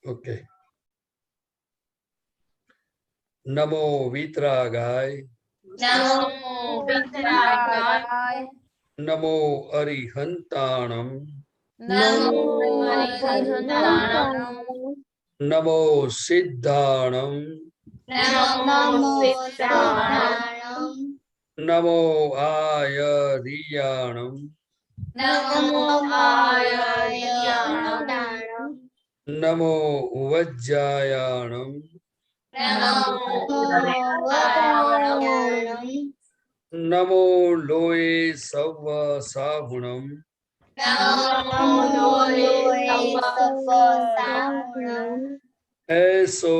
Okay. नमो वीतरागाय, नमो वीतरागाय, नमो अरिहंताणम, नमो अरिहंताणम, नमो सिद्धाणम, नमो सिद्धाणम, नमो आयरियाणम, नमो आयर्याणम, नमो वज्जायाणम, नमो वज्रायाणम, नमो लोये सव्व साहुणम, नमो लोये सव्वसाहुणम, ऐसो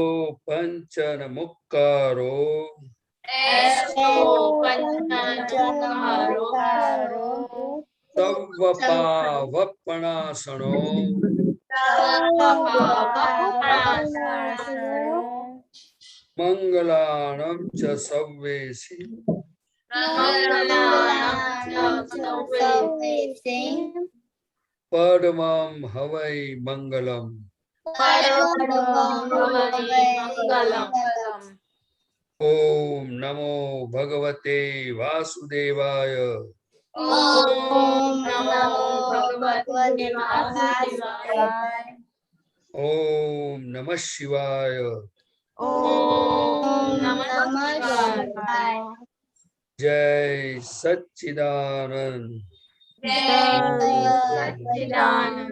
पंचन मुक्कारो, ऐसो पंचनमुखारो, सव्व पावपणासनो, सर्वपावपणासनो, मंगलाणं च सव्वेसि, मंगलानां च सर्वेषां, परमं हवै मंगलम्। परमं हवै मंगलम्। ओम नमो भगवते वासुदेवाय, ओम नमो भगवते वासुदेवाय, ओम नमः शिवाय, ओम नमः शिवाय, जय सच्चिदानंद, जय सच्चिदानंद,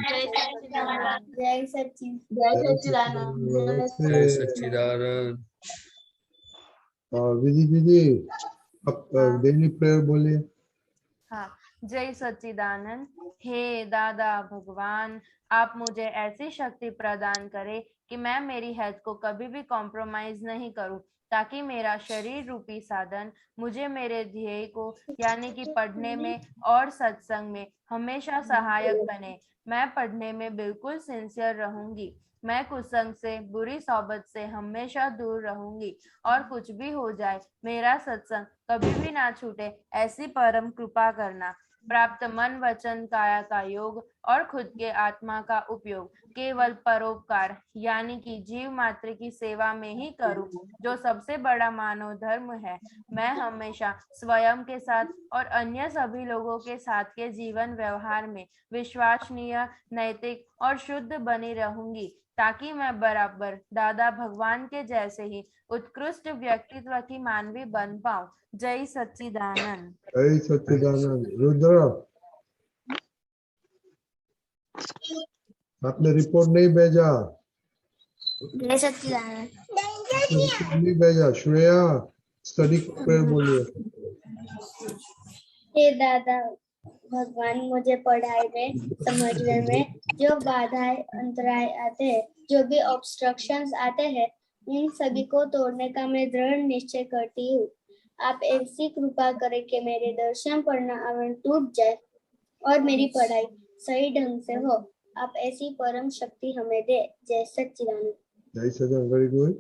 जय सच्चिदानंद, जय सच्चिदानंद, जय सच्चिदानंद। विधि दीदी अब डेली प्रेयर बोलिए। हाँ, जय सच्चिदानंद। हे दादा भगवान, आप मुझे ऐसी शक्ति प्रदान करें कि मैं मेरी हेल्थ को कभी भी कॉम्प्रोमाइज नहीं करूं, ताकि मेरा शरीर रूपी साधन मुझे मेरे ध्येय को यानी कि पढ़ने में और सत्संग में हमेशा सहायक बने। मैं पढ़ने में बिल्कुल सिंसियर रहूंगी। मैं कुसंग से, बुरी सोबत से हमेशा दूर रहूंगी, और कुछ भी हो जाए मेरा सत्संग कभी भी ना छूटे, ऐसी परम कृपा करना। प्राप्त मन वचन काया का योग और खुद के आत्मा का उपयोग केवल परोपकार यानी कि जीव मात्र की सेवा में ही करूं, जो सबसे बड़ा मानव धर्म है। मैं हमेशा स्वयं के साथ और अन्य सभी लोगों के साथ के जीवन व्यवहार में विश्वसनीय, नैतिक और शुद्ध बनी रहूंगी, ताकि मैं बराबर दादा भगवान के जैसे ही उत्कृष्ट व्यक्तित्व की मानवी बन पाऊं। जय सच्चिदानंद। जय सच्चिदानंद। रुद्र आपने रिपोर्ट नहीं भेजा, जय सच्चिदानंद, रिपोर्ट नहीं भेजा। श्रेया स्टडी प्रेयर बोलिए। हे दादा भगवान, मुझे पढ़ाई में, समझने में जो बाधाएं अंतराय आते हैं, जो भी ऑब्स्ट्रक्शंस आते हैं, उन सभी को तोड़ने का मैं दृढ़ निश्चय करती हूँ। आप ऐसी कृपा करें कि मेरे दर्शन पढ़ना आवरण टूट जाए और मेरी पढ़ाई सही ढंग से हो। आप ऐसी परम शक्ति हमें दे। जय सच्चिदानंद। जय सच्चिदानंद। Very good.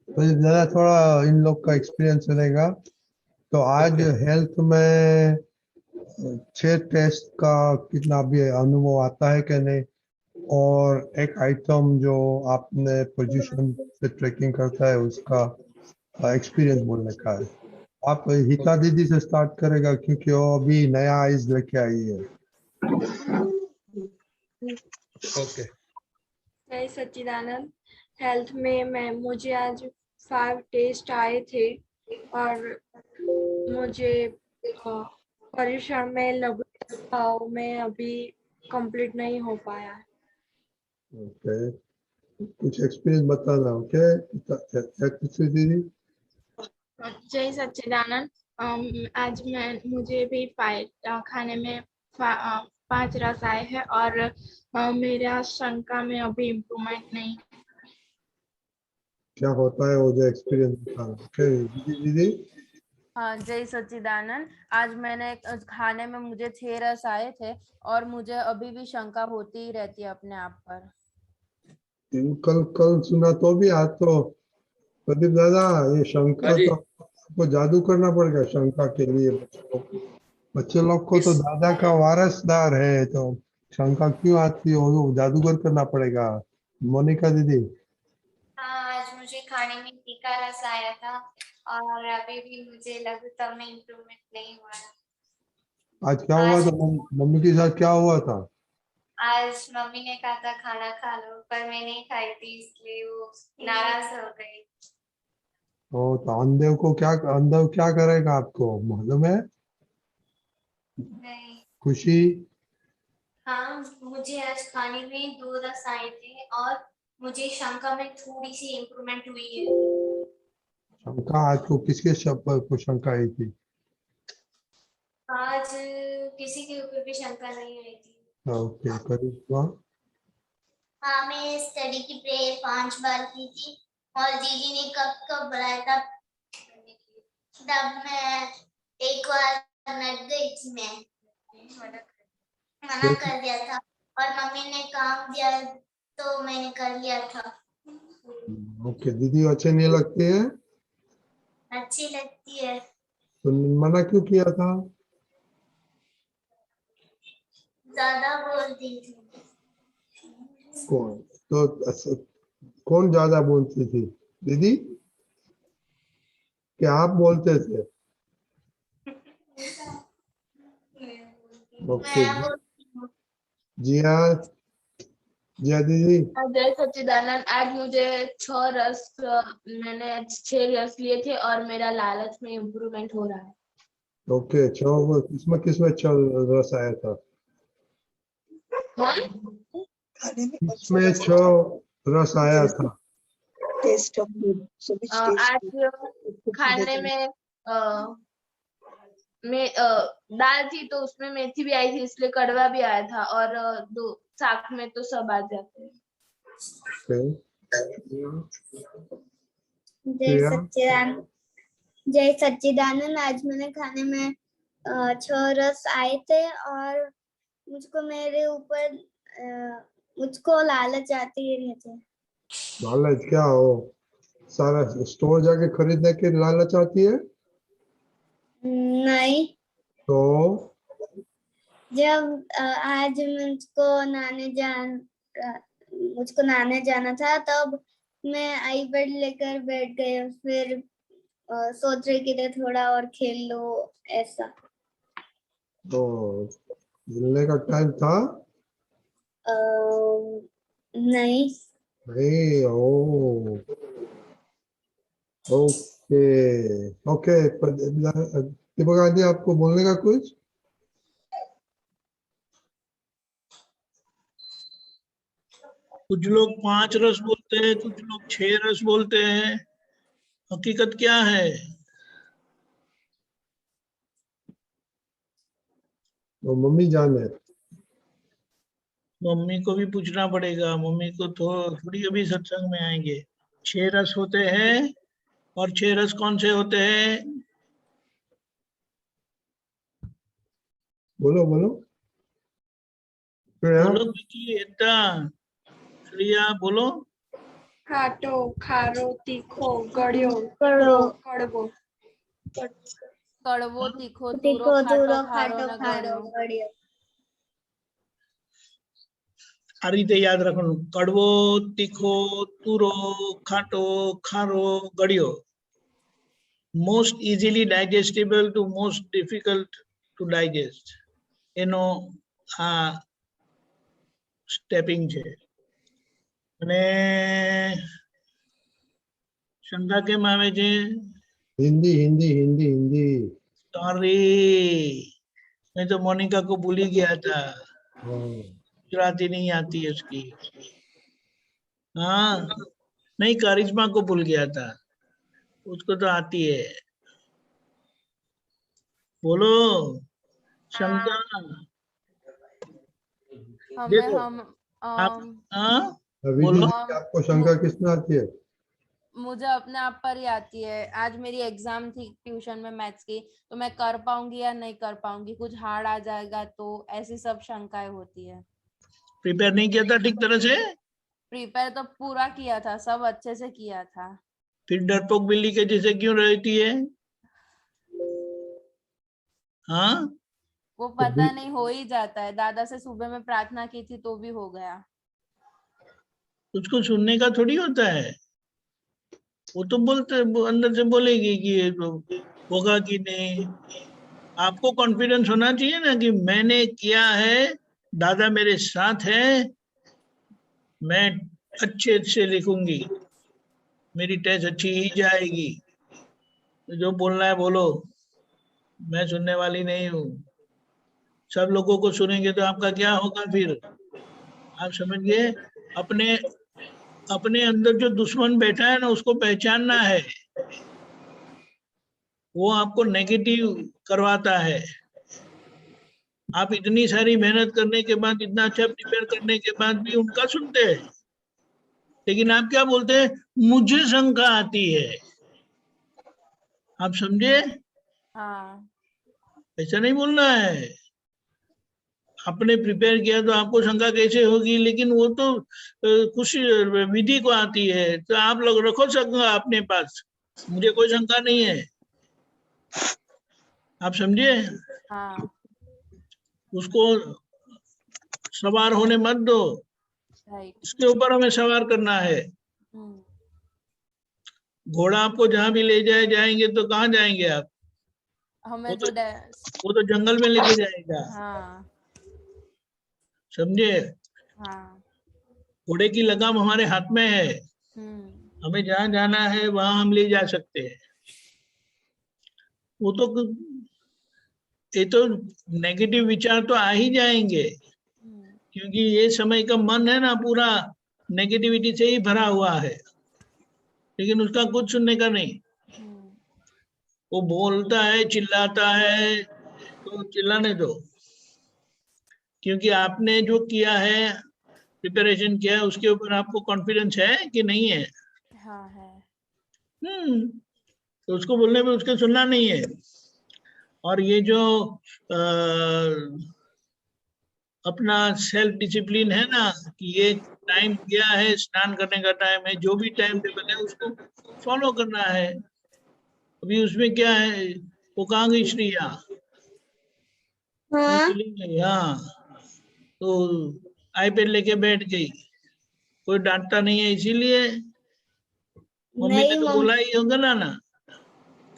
तो जरा थोड़ा इन लोग का एक्सपीरियंस रहेगा। तो आज हेल्थ में 6 टेस्ट का कितना भी अनुभव आता है कि नहीं, और एक आइटम जो आपने पोजीशन से ट्रैकिंग करता है उसका एक्सपीरियंस बोलने का है। आप हिता दीदी से स्टार्ट करेगा क्योंकि वो अभी नया आइज लेके आई है। ओके। जय सच्चिदानंद। हेल्थ में मुझे आज 5 टेस्ट आए थे और मुझे परीक्षण में लगभग में अभी कंप्लीट नहीं हो पाया। ओके, कुछ एक्सपीरियंस बताना। ओके दीदी। जय सच्चिदानंद। आज मुझे भी खाने में 5 रस आए हैं और मेरा शंका में अभी इम्प्रूवमेंट नहीं। क्या होता है वो जो एक्सपीरियंस बताना। ओके दीदी। हाँ, जय सच्चिदानंद। आज मैंने खाने में मुझे 6 रस आए थे और मुझे अभी भी शंका होती ही रहती है अपने आप पर। कल सुना तो भी आज तो प्रदीप दादा ये शंका तो आपको जादू करना पड़ेगा शंका के लिए। बच्चे लोग को तो दादा का वारसदार है, तो शंका क्यों आती है? वो जादूगर करना पड़ेगा। मोनिका दीदी, हाँ, आज मुझे खाने में तीखा रस आया था और अभी भी मुझे लघुत्तम में इम्प्रूवमेंट नहीं हुआ है। आज क्या हुआ आज था? मम्मी के साथ क्या हुआ था? आज मम्मी ने कहा था खाना खा लो, पर मैं नहीं खाई थी, इसलिए वो नाराज हो गई। तो अंधेव क्या करेगा आपको मालूम है? नहीं। खुशी। हाँ, मुझे आज खाने में 2 रस आए थे और मुझे शंका में थोड़ी सी इम्प्रूवमेंट हुई है। शंका आपको किसके शब्द को शंका आई थी? आज किसी के ऊपर भी शंका नहीं आई थी। ओके, करिश्मा। हाँ, मैं स्टडी की प्रेयर 5 बार की थी और दीदी ने कब कब बुलाया तब मैं एक बार नट गई थी, मैं मना कर दिया था और मम्मी ने काम दिया तो मैंने कर लिया था। ओके, दीदी अच्छे नहीं लगते हैं अच्छी लगती है। तो मना क्यों किया था? ज्यादा बोलती थी। कौन? कौन ज्यादा बोलती थी? दीदी क्या आप बोलते थे? ओके, मैं बोलती हूँ। जिया, जिया दीदी। जय सच्चिदानंद, आज मुझे 6 रस मैंने 6 रस लिए थे और मेरा लालच में इम्प्रूवमेंट हो रहा है। ओके, किसमें किसमें रस आया था? इसमें 6 रस आया था। taste of food. So which taste आज food खाने में दाल थी तो उसमें मेथी भी आई थी, इसलिए कड़वा भी आया था और दो साग में तो सब आ जाते हैं। जय सच्चिदानंद। जय सच्चिदानंद, आज मैंने खाने में 6 रस आए थे और मुझको लालच आती ही रहती है। लालच क्या हो? सारा स्टोर जाके खरीदने की लालच आती है? नहीं, तो जब आज मुझको नहाने जाना था तब मैं आईपैड लेकर बैठ गई, फिर सोच रही कि थोड़ा और खेल लो ऐसा। तो मिलने का टाइम था? नहीं। नहीं। ओ, ओके ओके। दीपक आंटी, आपको बोलने का कुछ? कुछ लोग 5 रस बोलते हैं, कुछ लोग 6 रस बोलते हैं। हकीकत क्या है? तो मम्मी जान है। मम्मी को भी पूछना पड़ेगा। मम्मी को तो थोड़ी अभी सत्संग में आएंगे। 6 रस होते हैं और 6 रस कौन से होते हैं? बोलो बोलो श्रेया। बोलो बेटी, एकता श्रेया बोलो। खाटो, खारो, तीखो, गड़ियो, कड़वो। कड़वो, तीखो, तीखो, तूरो, खाटो, तूरो, खारो खाटो, न खारो, गळ्यो। गड़ियो। આ રીતે યાદ રાખવાનું. કડવો, તીખો, તુરો, ખાટો, ખારો, ગળ્યો. Most easily digestible to most difficult to digest. એનો આ સ્ટેપિંગ છે. અને શંકા કેમ આવે છે? हिंदी हिंदी हिंदी हिंदी। सॉरी, मैं तो मोनिका को भूल ही गया था। गुजराती नहीं आती है उसकी। हाँ, नहीं, करिश्मा को भूल गया था, उसको तो आती है। बोलो शंका। देखो आप, हाँ बोलो। आपको शंका किसमें आती है? मुझे अपने आप पर ही आती है। आज मेरी एग्जाम थी ट्यूशन में मैथ्स की, तो मैं कर पाऊंगी या नहीं कर पाऊंगी, कुछ हार्ड आ जाएगा, तो ऐसी सब शंकाएं होती है। प्रिपेयर नहीं किया था ठीक तरह से? प्रिपेयर तो पूरा किया था, सब अच्छे से किया था। फिर डरपोक बिल्ली के जैसे क्यों रहती है? हाँ, वो पता नहीं हो ही जाता है। दादा से सुबह में प्रार्थना की थी तो भी हो गया। उसको सुनने का थोड़ी होता है, वो तो वो अंदर से बोलेगी कि ये तो होगा कि नहीं। आपको कॉन्फिडेंस होना चाहिए ना कि मैंने किया है, दादा मेरे साथ है, मैं अच्छे से लिखूंगी, मेरी टेस्ट अच्छी ही जाएगी, जो बोलना है बोलो, मैं सुनने वाली नहीं हूँ। सब लोगों को सुनेंगे तो आपका क्या होगा फिर? आप समझ गए? अपने अपने अंदर जो दुश्मन बैठा है ना, उसको पहचानना है। वो आपको नेगेटिव करवाता है। आप इतनी सारी मेहनत करने के बाद, इतना अच्छा प्रिपेयर करने के बाद भी उनका सुनते हैं, लेकिन आप क्या बोलते हैं? मुझे शंका आती है। आप समझे? हाँ। ऐसा नहीं बोलना है। आपने प्रिपेयर किया तो आपको शंका कैसे होगी, लेकिन वो तो कुछ विधि को आती है, तो आप लोग रखो शंका अपने पास, मुझे कोई शंका नहीं है। आप समझे? हाँ। उसको सवार होने मत दो, राइट। इसके ऊपर हमें सवार करना है। घोड़ा आपको जहां भी ले जाएंगे तो कहाँ जाएंगे आप? हमें वो तो तो जंगल में लेके जाएगा। हाँ। समझे? हाँ। घोड़े की लगाम हमारे हाथ में है, हमें जहां जाना है वहां हम ले जा सकते हैं। वो तो ये तो नेगेटिव विचार तो आ ही जाएंगे, क्योंकि ये समय का मन है ना पूरा नेगेटिविटी से ही भरा हुआ है, लेकिन उसका कुछ सुनने का नहीं। वो बोलता है, चिल्लाता है, तो चिल्लाने दो, क्योंकि आपने जो किया है, प्रिपरेशन किया है, उसके ऊपर आपको कॉन्फिडेंस है कि नहीं है? हाँ है। तो उसको बोलने में उसके सुनना नहीं है। और ये जो अपना सेल्फ डिसिप्लिन है ना, कि ये टाइम क्या है, स्नान करने का टाइम है, जो भी टाइम टेबल है उसको फॉलो करना है। अभी उसमें क्या है, वो कहाँ गई श्रेया? चली गई। हाँ, तो आईपैड लेके बैठ गई, कोई डांटता नहीं है इसीलिए। मम्मी ने तो बोला ही होगा ना।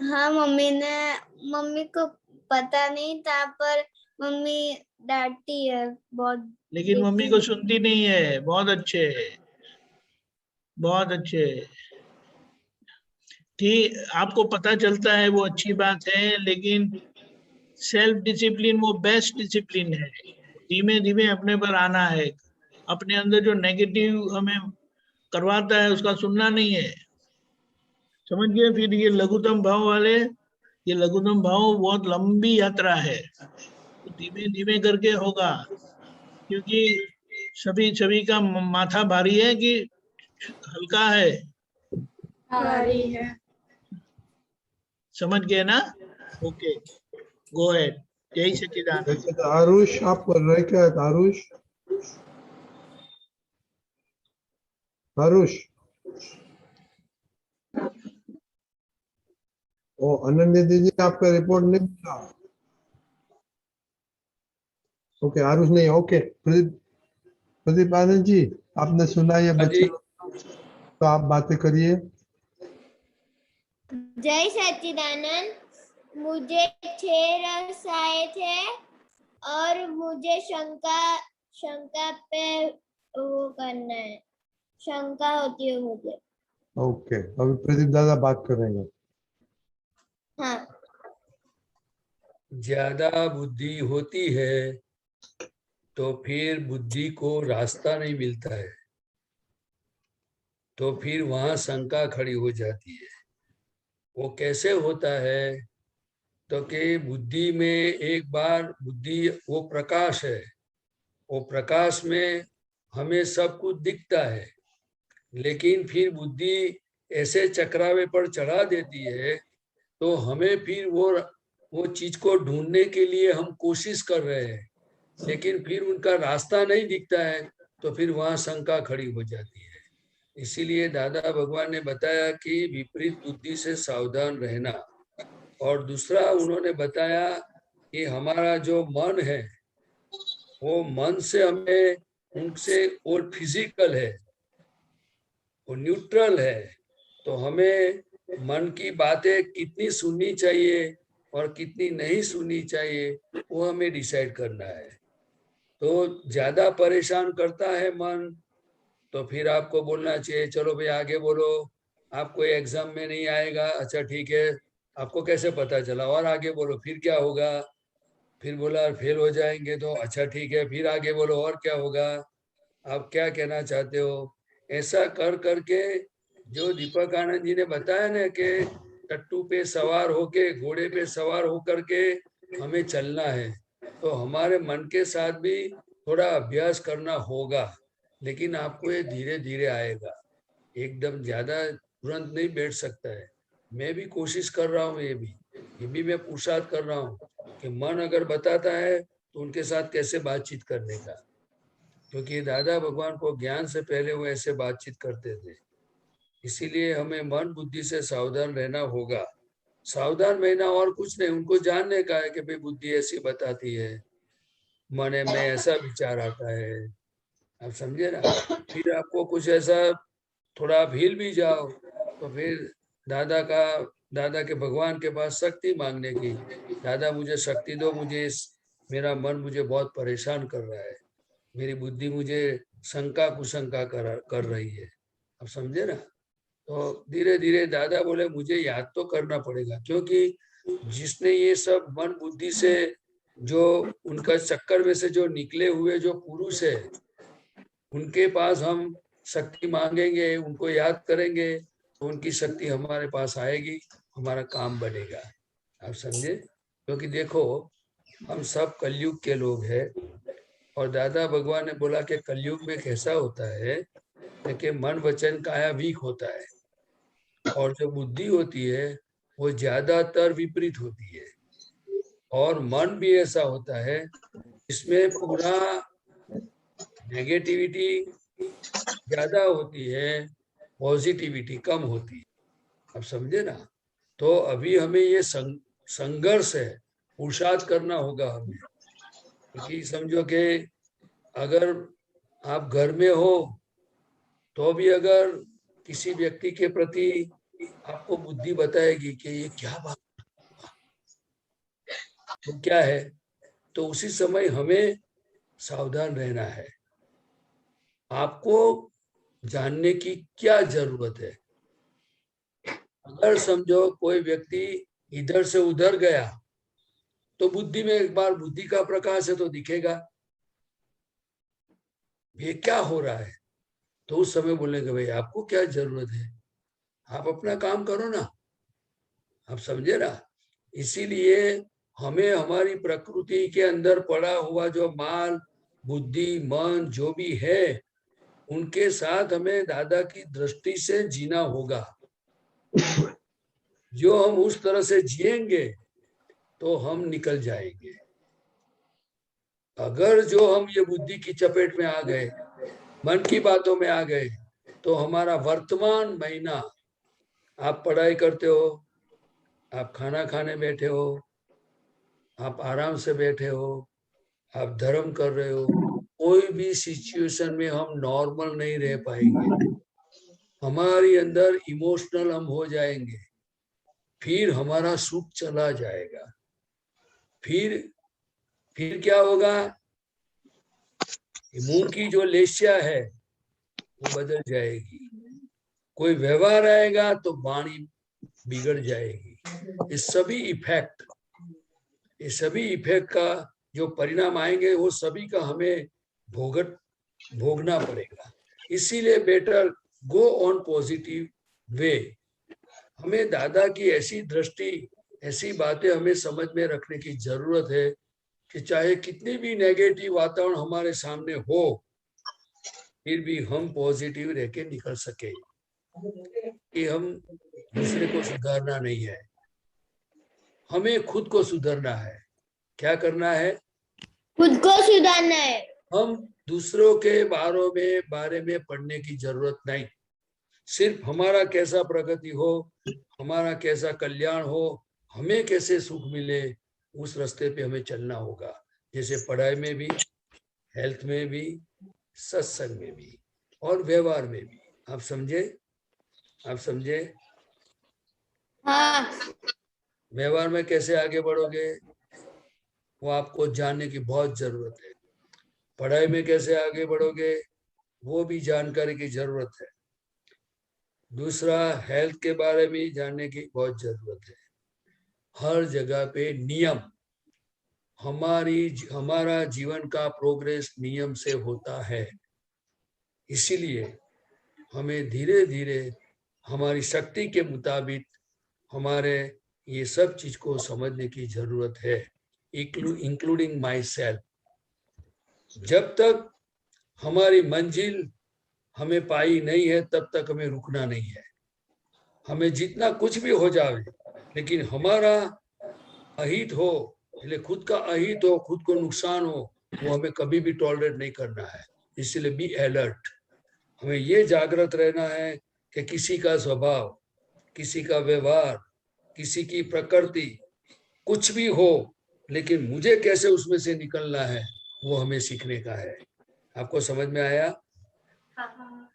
हाँ, मम्मी को पता नहीं था, पर मम्मी डांटती है बहुत, लेकिन मम्मी को सुनती नहीं है। बहुत अच्छे, बहुत अच्छे। ठीक, आपको पता चलता है वो अच्छी बात है, लेकिन सेल्फ डिसिप्लिन वो बेस्ट डिसिप्लिन है। धीमे धीमे अपने पर आना है। अपने अंदर जो नेगेटिव हमें करवाता है उसका सुनना नहीं है। समझ गए? फिर ये लघुतम भाव वाले, ये लघुतम भाव बहुत लंबी यात्रा है, तो धीमे धीमे करके होगा, क्योंकि सभी का माथा भारी है कि हल्का है? भारी है। समझ गए ना? Okay, go ahead. जय सच्चिदानंद। आरुष, आप कर रहे क्या? आरुष, आरुष, ओ अनन्या दीदी, आपका रिपोर्ट नहीं मिला। ओके, आरुष नहीं। ओके, प्रदीप आनंद जी, आपने सुना ये बच्चे, तो आप बातें करिए। जय सच्चिदानंद। मुझे 6 रस आए थे और मुझे शंका पे वो करना है, शंका होती है मुझे। ओके, अभी प्रदीप दादा बात करेंगे। हाँ। ज्यादा बुद्धि होती है तो फिर बुद्धि को रास्ता नहीं मिलता है, तो फिर वहां शंका खड़ी हो जाती है। वो कैसे होता है? तो कि बुद्धि में एक बार बुद्धि वो प्रकाश है, वो प्रकाश में हमें सब कुछ दिखता है, लेकिन फिर बुद्धि ऐसे चक्रावे पर चढ़ा देती है, तो हमें फिर वो चीज को ढूंढने के लिए हम कोशिश कर रहे हैं, लेकिन फिर उनका रास्ता नहीं दिखता है, तो फिर वहां शंका खड़ी हो जाती है। इसीलिए दादा भगवान ने बताया कि विपरीत बुद्धि से सावधान रहना। और दूसरा उन्होंने बताया कि हमारा जो मन है वो मन से हमें उनसे वो फिजिकल है, वो न्यूट्रल है, तो हमें मन की बातें कितनी सुननी चाहिए और कितनी नहीं सुननी चाहिए वो हमें डिसाइड करना है। तो ज्यादा परेशान करता है मन तो फिर आपको बोलना चाहिए चलो भाई आगे बोलो, आपको एग्जाम में नहीं आएगा, अच्छा ठीक है, आपको कैसे पता चला, और आगे बोलो, फिर क्या होगा, फिर बोला फेल हो जाएंगे, तो अच्छा ठीक है, फिर आगे बोलो और क्या होगा, आप क्या कहना चाहते हो। ऐसा कर करके जो दीपक आनंद जी ने बताया ना कि टट्टू पे सवार होके, घोड़े पे सवार होकर के हमें चलना है, तो हमारे मन के साथ भी थोड़ा अभ्यास करना होगा, लेकिन आपको ये धीरे धीरे आएगा, एकदम ज्यादा तुरंत नहीं बैठ सकता है। मैं भी कोशिश कर रहा हूँ, ये भी मैं पुरुषार्थ कर रहा हूँ कि मन अगर बताता है तो उनके साथ कैसे बातचीत करने का, क्योंकि दादा भगवान को ज्ञान से पहले वो ऐसे बातचीत करते थे। इसीलिए हमें मन बुद्धि से सावधान रहना होगा। सावधान रहना और कुछ नहीं, उनको जानने का है कि भाई बुद्धि ऐसी बताती है, मन में ऐसा विचार आता है, आप समझे ना। फिर आपको कुछ ऐसा थोड़ा आप हिल भी जाओ तो फिर दादा के भगवान के पास शक्ति मांगने की, दादा मुझे शक्ति दो, मुझे मेरा मन मुझे बहुत परेशान कर रहा है, मेरी बुद्धि मुझे शंका कुशंका कर रही है, आप समझे ना। तो धीरे धीरे दादा बोले मुझे याद तो करना पड़ेगा, क्योंकि जिसने ये सब मन बुद्धि से जो उनका चक्कर में से जो निकले हुए जो पुरुष है, उनके पास हम शक्ति मांगेंगे, उनको याद करेंगे तो उनकी शक्ति हमारे पास आएगी, हमारा काम बनेगा, आप समझे। क्योंकि देखो हम सब कलयुग के लोग हैं, और दादा भगवान ने बोला कि कलयुग में कैसा होता है कि मन वचन काया वीक होता है, और जो बुद्धि होती है वो ज्यादातर विपरीत होती है, और मन भी ऐसा होता है इसमें पूरा नेगेटिविटी ज्यादा होती है, पॉजिटिविटी कम होती है, आप समझे ना। तो अभी हमें ये संघर्ष है, पुरुषार्थ करना होगा हमें, क्योंकि समझो कि अगर आप घर में हो तो भी अगर किसी व्यक्ति के प्रति आपको बुद्धि बताएगी कि ये क्या बात तो क्या है, तो उसी समय हमें सावधान रहना है। आपको जानने की क्या जरूरत है। अगर समझो कोई व्यक्ति इधर से उधर गया तो बुद्धि में एक बार बुद्धि का प्रकाश है तो दिखेगा ये क्या हो रहा है, तो उस समय बोलेंगे भाई आपको क्या जरूरत है, आप अपना काम करो ना, आप समझे ना। इसीलिए हमें हमारी प्रकृति के अंदर पड़ा हुआ जो माल बुद्धि मन जो भी है उनके साथ हमें दादा की दृष्टि से जीना होगा। जो हम उस तरह से जिएंगे तो हम निकल जाएंगे। अगर जो हम ये बुद्धि की चपेट में आ गए, मन की बातों में आ गए, तो हमारा वर्तमान महीना, आप पढ़ाई करते हो, आप खाना खाने बैठे हो, आप आराम से बैठे हो, आप धर्म कर रहे हो, कोई भी सिचुएशन में हम नॉर्मल नहीं रह पाएंगे, हमारी अंदर इमोशनल हम हो जाएंगे, फिर हमारा सुख चला जाएगा। फिर क्या होगा, मुंह की जो लेस्या है वो बदल जाएगी, कोई व्यवहार आएगा तो वाणी बिगड़ जाएगी। ये सभी इफेक्ट का जो परिणाम आएंगे वो सभी का हमें भोगना पड़ेगा। इसीलिए better go on positive way. हमें दादा की ऐसी दृष्टि, ऐसी बातें हमें समझ में रखने की जरूरत है कि चाहे कितनी भी नेगेटिव वातावरण हमारे सामने हो, फिर भी हम पॉजिटिव रह के निकल सके। कि हम दूसरे को सुधारना नहीं है, हमें खुद को सुधारना है। क्या करना है? खुद को सुधारना है। हम दूसरों के बारे में पढ़ने की जरूरत नहीं, सिर्फ हमारा कैसा प्रगति हो, हमारा कैसा कल्याण हो, हमें कैसे सुख मिले, उस रास्ते पे हमें चलना होगा, जैसे पढ़ाई में भी, हेल्थ में भी, सत्संग में भी और व्यवहार में भी। आप समझे? आप समझे? हाँ। व्यवहार में कैसे आगे बढ़ोगे वो आपको जानने की बहुत जरूरत है। पढ़ाई में कैसे आगे बढ़ोगे वो भी जानकारी की जरूरत है। दूसरा, हेल्थ के बारे में जानने की बहुत जरूरत है। हर जगह पे नियम, हमारा जीवन का प्रोग्रेस नियम से होता है। इसीलिए हमें धीरे धीरे हमारी शक्ति के मुताबिक हमारे ये सब चीज को समझने की जरूरत है, इंक्लूडिंग माई सेल्फ। जब तक हमारी मंजिल हमें पाई नहीं है तब तक हमें रुकना नहीं है। हमें जितना कुछ भी हो जाए, लेकिन हमारा अहित हो, खुद का अहित हो, खुद को नुकसान हो, वो हमें कभी भी टॉलरेट नहीं करना है। इसलिए बी अलर्ट। हमें ये जागृत रहना है कि किसी का स्वभाव, किसी का व्यवहार, किसी की प्रकृति कुछ भी हो, लेकिन मुझे कैसे उसमें से निकलना है वो हमें सीखने का है। आपको समझ में आया?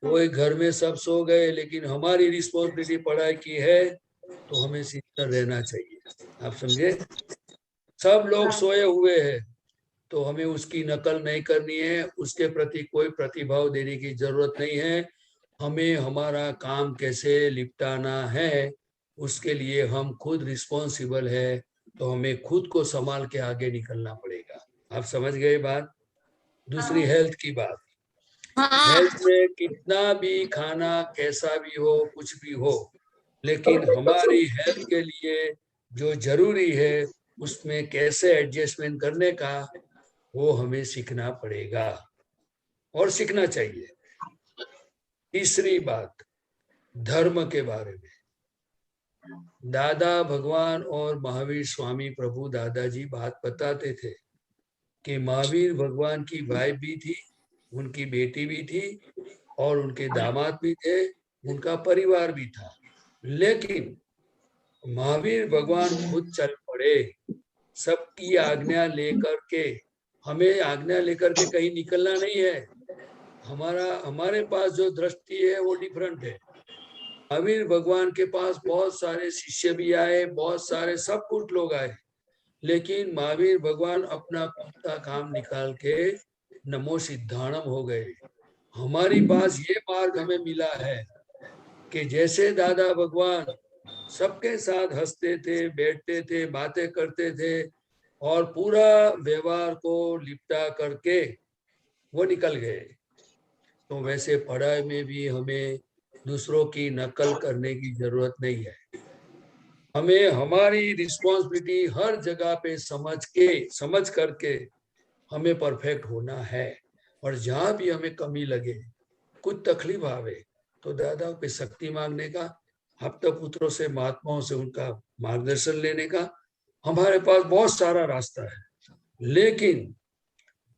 वो एक घर में सब सो गए, लेकिन हमारी रिस्पॉन्सिबिलिटी पढ़ाई की है तो हमें सीखकर रहना चाहिए। आप समझे? सब लोग सोए हुए हैं तो हमें उसकी नकल नहीं करनी है, उसके प्रति कोई प्रतिभाव देने की जरूरत नहीं है। हमें हमारा काम कैसे निपटाना है उसके लिए हम खुद रिस्पॉन्सिबल है, तो हमें खुद को संभाल के आगे निकलना पड़ेगा। आप समझ गए बात? दूसरी, हेल्थ की बात। हेल्थ में कितना भी खाना कैसा भी हो, कुछ भी हो, लेकिन हमारी हेल्थ के लिए जो जरूरी है उसमें कैसे एडजस्टमेंट करने का वो हमें सीखना पड़ेगा और सीखना चाहिए। तीसरी बात, धर्म के बारे में। दादा भगवान और महावीर स्वामी प्रभु दादाजी बात बताते थे कि महावीर भगवान की वाइफ भी थी, उनकी बेटी भी थी और उनके दामाद भी थे, उनका परिवार भी था। लेकिन महावीर भगवान खुद चल पड़े, सबकी आज्ञा लेकर के। हमें आज्ञा लेकर के कहीं निकलना नहीं है। हमारे पास जो दृष्टि है वो डिफरेंट है। महावीर भगवान के पास बहुत सारे शिष्य भी आए, बहुत सारे सब कुछ लोग आए, लेकिन महावीर भगवान अपना काम निकाल के नमो सिद्धाणम हो गए। हमारी पास ये मार्ग हमें मिला है कि जैसे दादा भगवान सबके साथ हंसते थे, बैठते थे, बातें करते थे और पूरा व्यवहार को लिपटा करके वो निकल गए, तो वैसे पढ़ाई में भी हमें दूसरों की नकल करने की जरूरत नहीं है। हमें हमारी रिस्पॉन्सिबिलिटी हर जगह पे समझ करके हमें परफेक्ट होना है। और जहां भी हमें कमी लगे, कुछ तकलीफ आवे, तो दादा पे शक्ति मांगने का, हफ्ता पुत्रों से, महात्माओं से उनका मार्गदर्शन लेने का हमारे पास बहुत सारा रास्ता है। लेकिन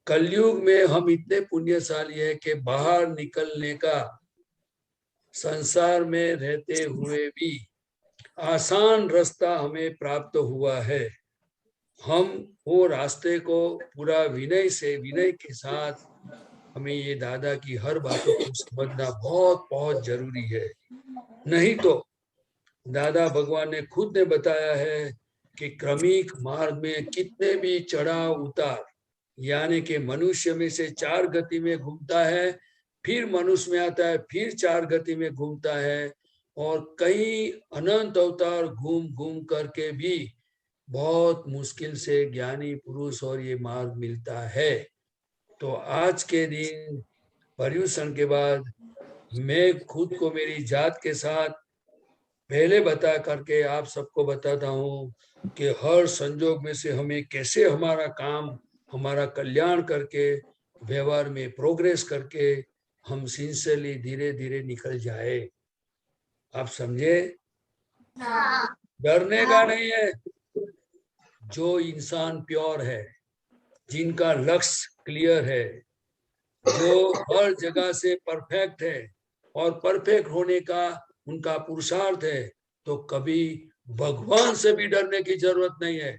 कलयुग में हम इतने पुण्यशाली है कि बाहर निकलने का संसार में रहते हुए भी आसान रास्ता हमें प्राप्त हुआ है। हम वो रास्ते को पूरा विनय के साथ हमें ये दादा की हर बातों को समझना बहुत बहुत जरूरी है। नहीं तो दादा भगवान ने खुद ने बताया है कि क्रमिक मार्ग में कितने भी चढ़ाव उतार, यानी कि मनुष्य में से 4 गति में घूमता है, फिर मनुष्य में आता है, फिर 4 गति में घूमता है, और कई अनंत अवतार घूम करके भी बहुत मुश्किल से ज्ञानी पुरुष और ये मार्ग मिलता है। तो आज के दिन पर्यूषण के बाद मैं खुद को मेरी जात के साथ पहले बता करके आप सबको बताता हूँ कि हर संजोग में से हमें कैसे हमारा काम, हमारा कल्याण करके, व्यवहार में प्रोग्रेस करके हम सिंसियरली धीरे धीरे निकल जाए। आप समझे? डरने का नहीं है। जो इंसान प्योर है, जिनका लक्ष्य क्लियर है, जो हर जगह से परफेक्ट है और परफेक्ट होने का उनका पुरुषार्थ है, तो कभी भगवान से भी डरने की जरूरत नहीं है।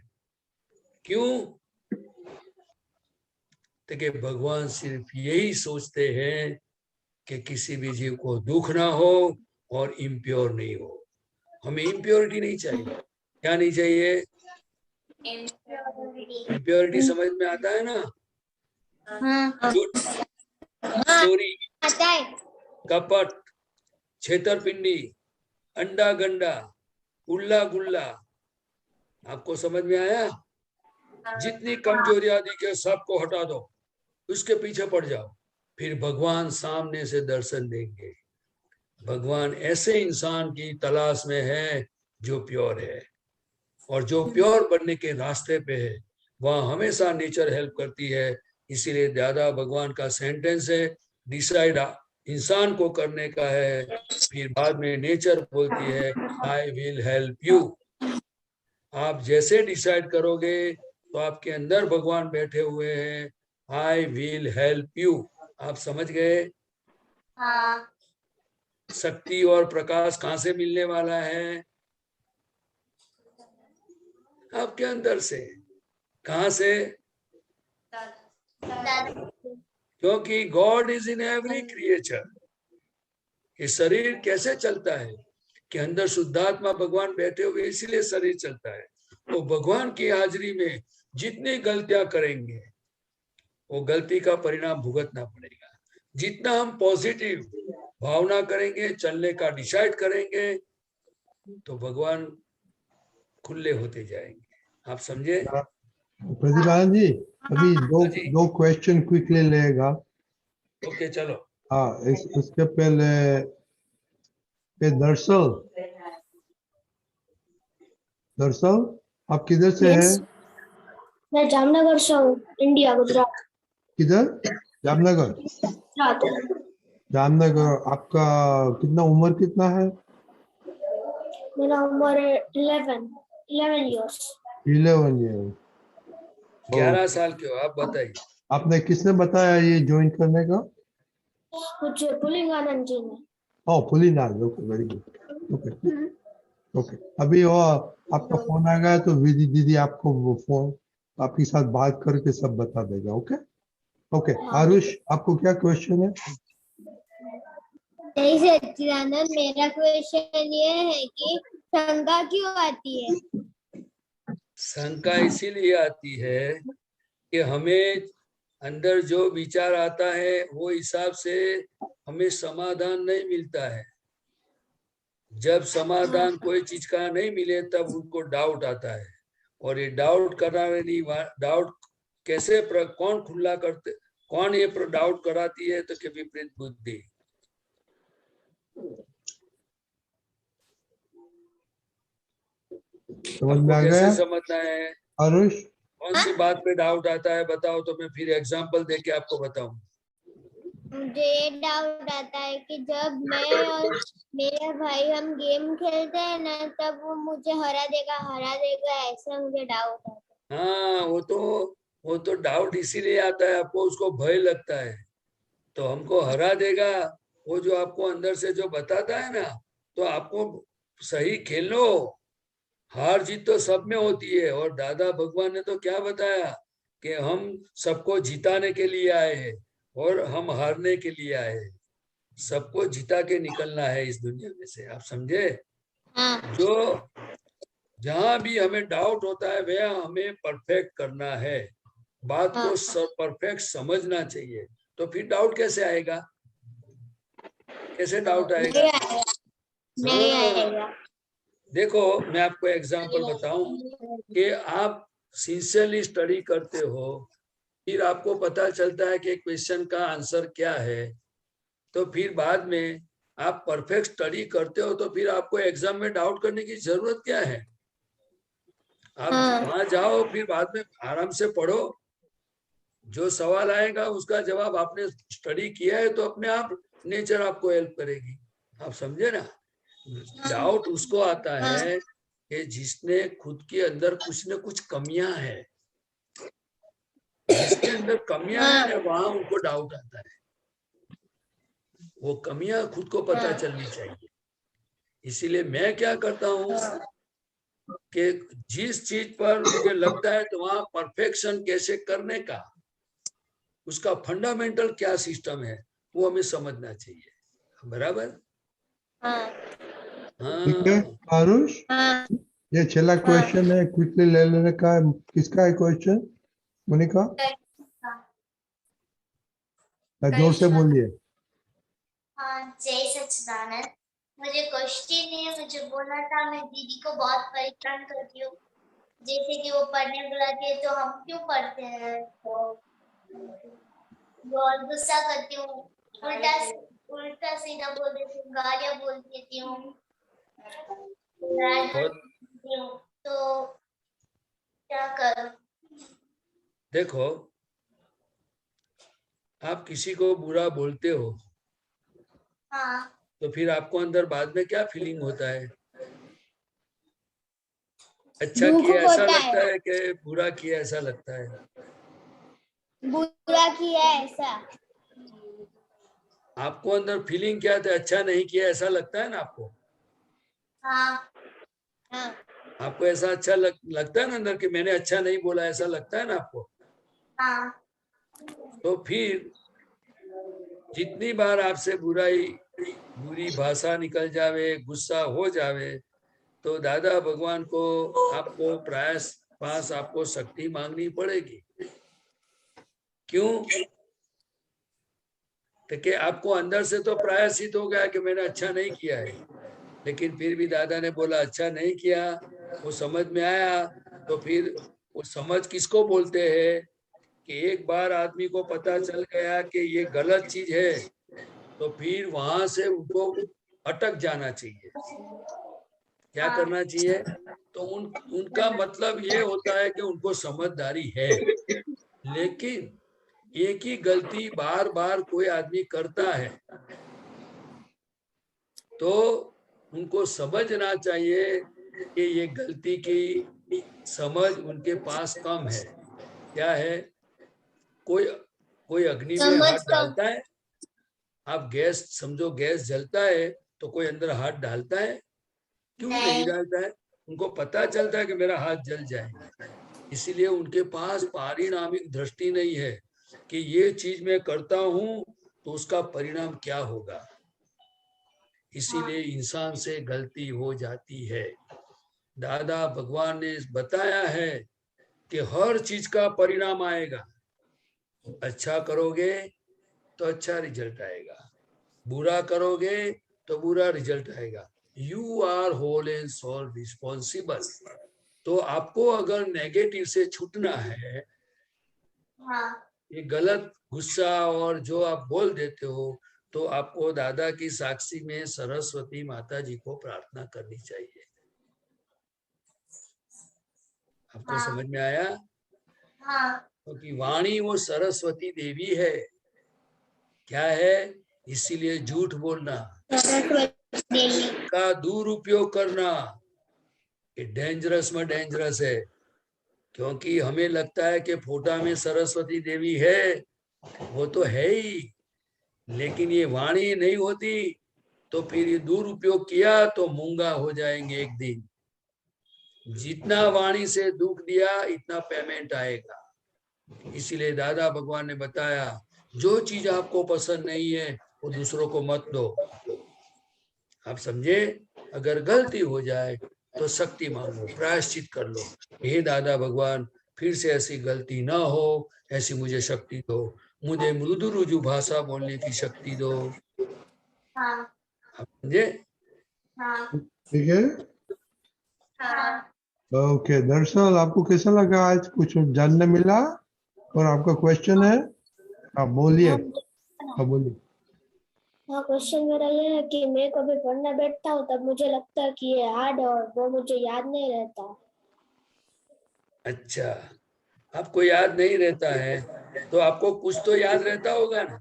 क्यों? तो कि भगवान सिर्फ यही सोचते हैं कि किसी भी जीव को दुख ना हो और इम्प्योर नहीं हो। हमें इम्प्योरिटी नहीं चाहिए। क्या नहीं चाहिए? इम्प्योरिटी समझ में आता है ना? झूठ, चोरी, कपट, छेतरपिंडी, अंडा गंडा, उल्ला गुल्ला, आपको समझ में आया? जितनी कमजोरियां दिखे सबको हटा दो, उसके पीछे पड़ जाओ, फिर भगवान सामने से दर्शन देंगे। भगवान ऐसे इंसान की तलाश में है जो प्योर है, और जो प्योर बनने के रास्ते पे है वहां हमेशा नेचर हेल्प करती है। इसीलिए दादा भगवान का सेंटेंस है, डिसाइड इंसान को करने का है, फिर बाद में नेचर बोलती है आई विल हेल्प यू। आप जैसे डिसाइड करोगे तो आपके अंदर भगवान बैठे हुए हैं, आई विल हेल्प यू। आप समझ गए? हाँ। शक्ति और प्रकाश कहां से मिलने वाला है? आपके अंदर से। कहां से? क्योंकि God is in every creature. ये शरीर कैसे चलता है कि अंदर शुद्धात्मा भगवान बैठे हुए, इसीलिए शरीर चलता है। तो भगवान की हाजिरी में जितनी गलतियां करेंगे वो गलती का परिणाम भुगतना पड़ेगा। जितना हम पॉजिटिव भावना करेंगे, चलने का डिसाइड करेंगे, तो भगवान खुले होते जाएंगे। आप समझे? प्रदीप आनंद जी, अभी दो क्वेश्चन क्विकली लेगा। ओके चलो। हाँ, इसके पहले दरअसल आप किधर से हैं? मैं जामनगर से हूँ, इंडिया, गुजरात। किधर? जामनगर। जामनगर। आपका कितना उम्र कितना है? मेरा उम्र 11 इयर्स। 11 ईयर। 11 साल के हो आप, बताइए। आपने किसने बताया ये ज्वाइन करने का? मुझे पुलिंगानंद जी ने। Oh, Pulinganand. Okay, very good. Okay okay. अभी वो आपका फोन आ गया तो विधि दीदी आपको वो फोन आपके साथ बात करके सब बता देगा। Okay okay. आरुष, आपको क्या क्वेश्चन है? जय सच्चिदानंद, मेरा क्वेश्चन ये है कि शंका क्यों आती है? शंका इसीलिए आती है कि हमें अंदर जो विचार आता है वो हिसाब से हमें समाधान नहीं मिलता है। जब समाधान कोई चीज का नहीं मिले तब उनको डाउट आता है, और ये डाउट कराने, डाउट कैसे कौन खुला करते, कौन ये डाउट कराती है? तो कि विपरीत बुद्धि। समझ में आ गया? कैसे समझना है? आरुष, कौन सी बात पे डाउट आता है बताओ, तो मैं फिर एग्जांपल देके आपको बताऊं। मुझे ये डाउट आता है कि जब मैं और मेरा भाई हम गेम खेलते हैं ना, तब वो मुझे हरा देगा, ऐसा मुझे डाउट आता है। हाँ, वो तो डाउट इसीलिए आता है, आपको उसको भय लगता है, तो हमको हरा देगा। वो जो आपको अंदर से जो बताता है ना, तो आपको सही खेलो। हार जीत तो सब में होती है, और दादा भगवान ने तो क्या बताया कि हम सबको जिताने के लिए आए हैं और हम हारने के लिए आए हैं। सबको जिता के निकलना है इस दुनिया में से। आप समझे? जो जहां भी हमें डाउट होता है वह हमें परफेक्ट करना है, बात को परफेक्ट समझना चाहिए। तो फिर डाउट कैसे आएगा? कैसे डाउट आएगा? नहीं आएगा। देखो, मैं आपको एग्जांपल बताऊं कि आप सिंसियरली स्टडी करते हो, फिर आपको पता चलता है कि क्वेश्चन का आंसर क्या है, तो फिर बाद में आप परफेक्ट स्टडी करते हो, तो फिर आपको एग्जाम में डाउट करने की जरूरत क्या है? आप वहां जाओ, फिर बाद में आराम से पढ़ो, जो सवाल आएगा उसका जवाब आपने स्टडी किया है तो अपने आप नेचर आपको हेल्प करेगी। आप समझे ना? डाउट उसको आता है कि जिसने खुद के अंदर कुछ न कुछ कमियां है, जिसके अंदर कमियां है ना, वहां उनको डाउट आता है। वो कमियां खुद को पता चलनी चाहिए। इसीलिए मैं क्या करता हूँ, कि जिस चीज पर मुझे लगता है तो वहां परफेक्शन कैसे करने का, उसका फंडामेंटल क्या सिस्टम है, वो हमें समझना चाहिए। बराबर? ठीक है हाँ, आरुष, ये छेला क्वेश्चन है, क्विकली ले लेने का है। किसका है क्वेश्चन मोनिका? जोर से बोलिए। हाँ, जय सच्चिदानंद। मुझे क्वेश्चन नहीं है, मुझे बोलना था मैं दीदी को बहुत परेशान करती हूँ। जैसे कि वो पढ़ने बुलाती है तो हम क्यों पढ़ते हैं, तो बहुत गुस्सा करती हूँ, उल्टा उल्टा सीधा बोल देती हूँ, गालियाँ बोल देती हूँ, तो क्या करूँ? देखो, आप किसी को बुरा बोलते हो हाँ, तो फिर आपको अंदर बाद में क्या फीलिंग होता है? अच्छा किया ऐसा लगता है कि बुरा किया ऐसा लगता है? बुरा किया ऐसा। आपको अंदर फीलिंग क्या था? अच्छा नहीं किया ऐसा लगता है ना आपको? हाँ, आपको ऐसा अच्छा लगता है ना अंदर कि मैंने अच्छा नहीं बोला, ऐसा लगता है ना आपको? हाँ, तो फिर जितनी बार आपसे बुरी भाषा निकल जावे, गुस्सा हो जावे, तो दादा भगवान को आपको पास आपको शक्ति मांगनी पड़ेगी। क्यों? तो कि आपको अंदर से तो प्रायश्चित हो गया कि मैंने अच्छा नहीं किया है, लेकिन फिर भी दादा ने बोला अच्छा नहीं किया, वो समझ में आया। तो फिर वो समझ किसको बोलते हैं कि एक बार आदमी को पता चल गया कि ये गलत चीज है, तो फिर वहां से उनको अटक जाना चाहिए। क्या करना चाहिए? तो उनका मतलब ये होता है कि उनको समझदारी है, लेकिन एक ही गलती बार बार कोई आदमी करता है तो उनको समझना चाहिए कि ये गलती की समझ उनके पास कम है। क्या है? कोई कोई अग्नि में हाथ डालता है, आप गैस समझो, गैस जलता है तो कोई अंदर हाथ डालता है? क्यों नहीं डालता है? उनको पता चलता है कि मेरा हाथ जल जाएगा, इसीलिए उनके पास पारिणामिक दृष्टि नहीं है कि ये चीज मैं करता हूं तो उसका परिणाम क्या होगा। इसीलिए इंसान से गलती हो जाती है। दादा भगवान ने बताया है कि हर चीज का परिणाम आएगा। अच्छा करोगे तो अच्छा रिजल्ट आएगा, बुरा करोगे तो बुरा रिजल्ट आएगा। You are whole and sole responsible. तो आपको अगर नेगेटिव से छूटना है, ये गलत गुस्सा और जो आप बोल देते हो, तो आपको दादा की साक्षी में सरस्वती माता जी को प्रार्थना करनी चाहिए। आपको समझ में आया? क्योंकि वाणी वो सरस्वती देवी है। क्या है? इसीलिए झूठ बोलना का दुरुपयोग करना ये डेंजरस में डेंजरस है। क्योंकि हमें लगता है कि फोटा में सरस्वती देवी है, वो तो है ही, लेकिन ये वाणी नहीं होती तो फिर ये दुरुपयोग किया तो मूंगा हो जाएंगे एक दिन। जितना वाणी से दुख दिया इतना पेमेंट आएगा। इसीलिए दादा भगवान ने बताया जो चीज आपको पसंद नहीं है वो दूसरों को मत दो। आप समझे? अगर गलती हो जाए तो शक्ति मांगो, प्रायश्चित कर लो, हे दादा भगवान फिर से ऐसी गलती ना हो, ऐसी मुझे शक्ति दो, मुझे मृदु रुजु भाषा बोलने की शक्ति दो। आप समझे? ठीक है, ओके। दरअसल आपको कैसा लगा आज? कुछ जानने मिला? और आपका क्वेश्चन है, आप बोलिए। हाँ बोलिए। हाँ, क्वेश्चन मेरा ये है कि मैं कभी पढ़ने बैठता हूँ तब मुझे लगता है कि ये हार्ड है और वो मुझे याद नहीं रहता। अच्छा, आपको याद नहीं रहता है तो आपको कुछ तो याद रहता होगा ना?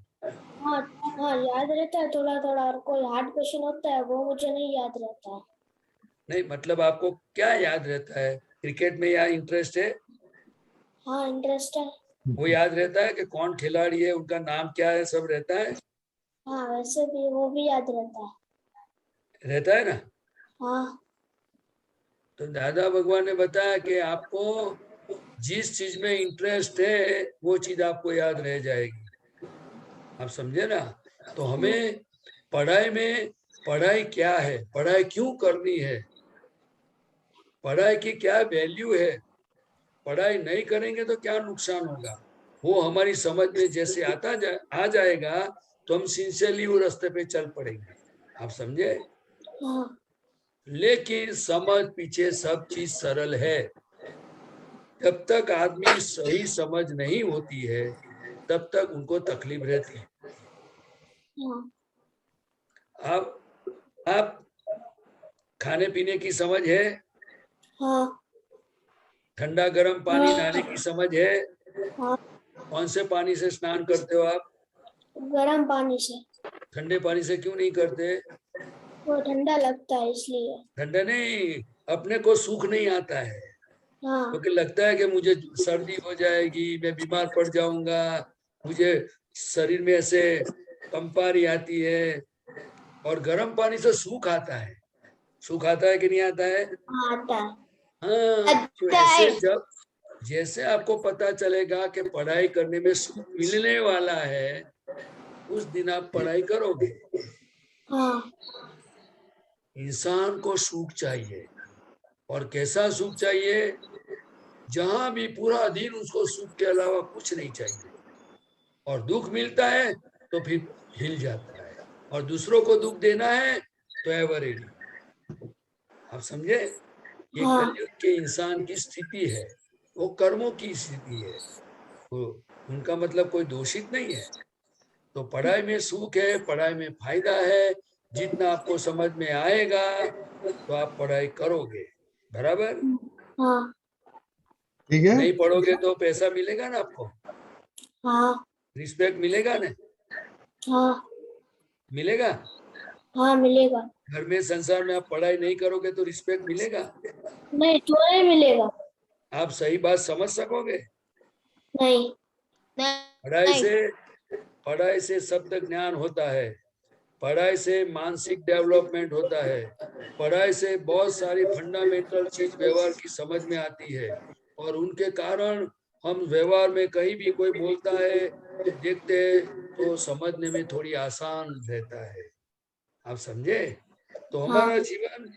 हाँ हाँ, याद रहता है थोड़ा थोड़ा, और कोई हार्ड क्वेश्चन होता है वो मुझे नहीं याद रहता। नहीं, मतलब आपको क्या याद रहता है? क्रिकेट में या इंटरेस्ट है? हाँ, इंटरेस्ट है। वो याद रहता है कि कौन खिलाड़ी है, उनका नाम क्या है, सब रहता है? हाँ, वैसे भी वो भी याद रहता है। रहता है ना? हाँ। तो दादा भगवान ने बताया कि आपको जिस चीज में इंटरेस्ट है वो चीज आपको याद रह जाएगी। आप समझे ना? तो हमें पढ़ाई में, पढ़ाई क्या है, पढ़ाई क्यों करनी है, पढ़ाई की क्या वैल्यू है, पढ़ाई नहीं करेंगे तो क्या नुकसान होगा, वो हमारी समझ में जैसे आ जाएगा तो हम सिंसियरली वो रास्ते पे चल पड़ेंगे। आप समझे? लेकिन समझ पीछे सब चीज सरल है। जब तक आदमी सही समझ नहीं होती है तब तक उनको तकलीफ रहती है। आप खाने पीने की समझ है? ठंडा गर्म पानी नहाने की समझ है? कौन से पानी से स्नान करते हो आप? गर्म पानी से। ठंडे पानी से क्यों नहीं करते? वो ठंडा लगता है इसलिए। ठंडा नहीं, अपने को सुख नहीं आता है, क्योंकि लगता है कि मुझे सर्दी हो जाएगी, मैं बीमार पड़ जाऊंगा, मुझे शरीर में ऐसे कंपारी आती है। और गर्म पानी से सुख आता है। सुख आता है कि नहीं आता है? आता है। हाँ, तो ऐसे जब जैसे आपको पता चलेगा कि पढ़ाई करने में सुख मिलने वाला है, उस दिन आप पढ़ाई करोगे। इंसान को सुख चाहिए, और कैसा सुख चाहिए? जहां भी पूरा दिन उसको सुख के अलावा कुछ नहीं चाहिए, और दुख मिलता है तो फिर हिल जाता है, और दूसरों को दुख देना है तो एवर रेडी। आप समझे? ये कलयुग के इंसान की स्थिति है, वो कर्मों की स्थिति है, वो उनका मतलब कोई दोषित नहीं है। तो पढ़ाई में सुख है, पढ़ाई में फायदा है, जितना आपको समझ में आएगा तो आप पढ़ाई करोगे, बराबर? ठीक है। नहीं पढ़ोगे तो पैसा मिलेगा ना आपको? हाँ। रिस्पेक्ट मिलेगा ना? हाँ। मिलेगा? हाँ मिलेगा। घर में संसार में आप पढ़ाई नहीं करोगे तो रिस्पेक्ट मिलेगा? नहीं, क्यों नहीं मिलेगा? आप सही बात समझ सकोगे? नहीं। पढ़ाई से शब्द ज्ञान होता है, पढ़ाई से मानसिक डेवलपमेंट होता है, पढ़ाई से बहुत सारी फंडामेंटल चीज व्यवहार की समझ में आती है, और उनके कारण हम व्यवहार में कहीं भी कोई बोलता है तो देखते हैं तो समझने में थोड़ी आसान रहता है। आप समझे? तो हमारा जीवन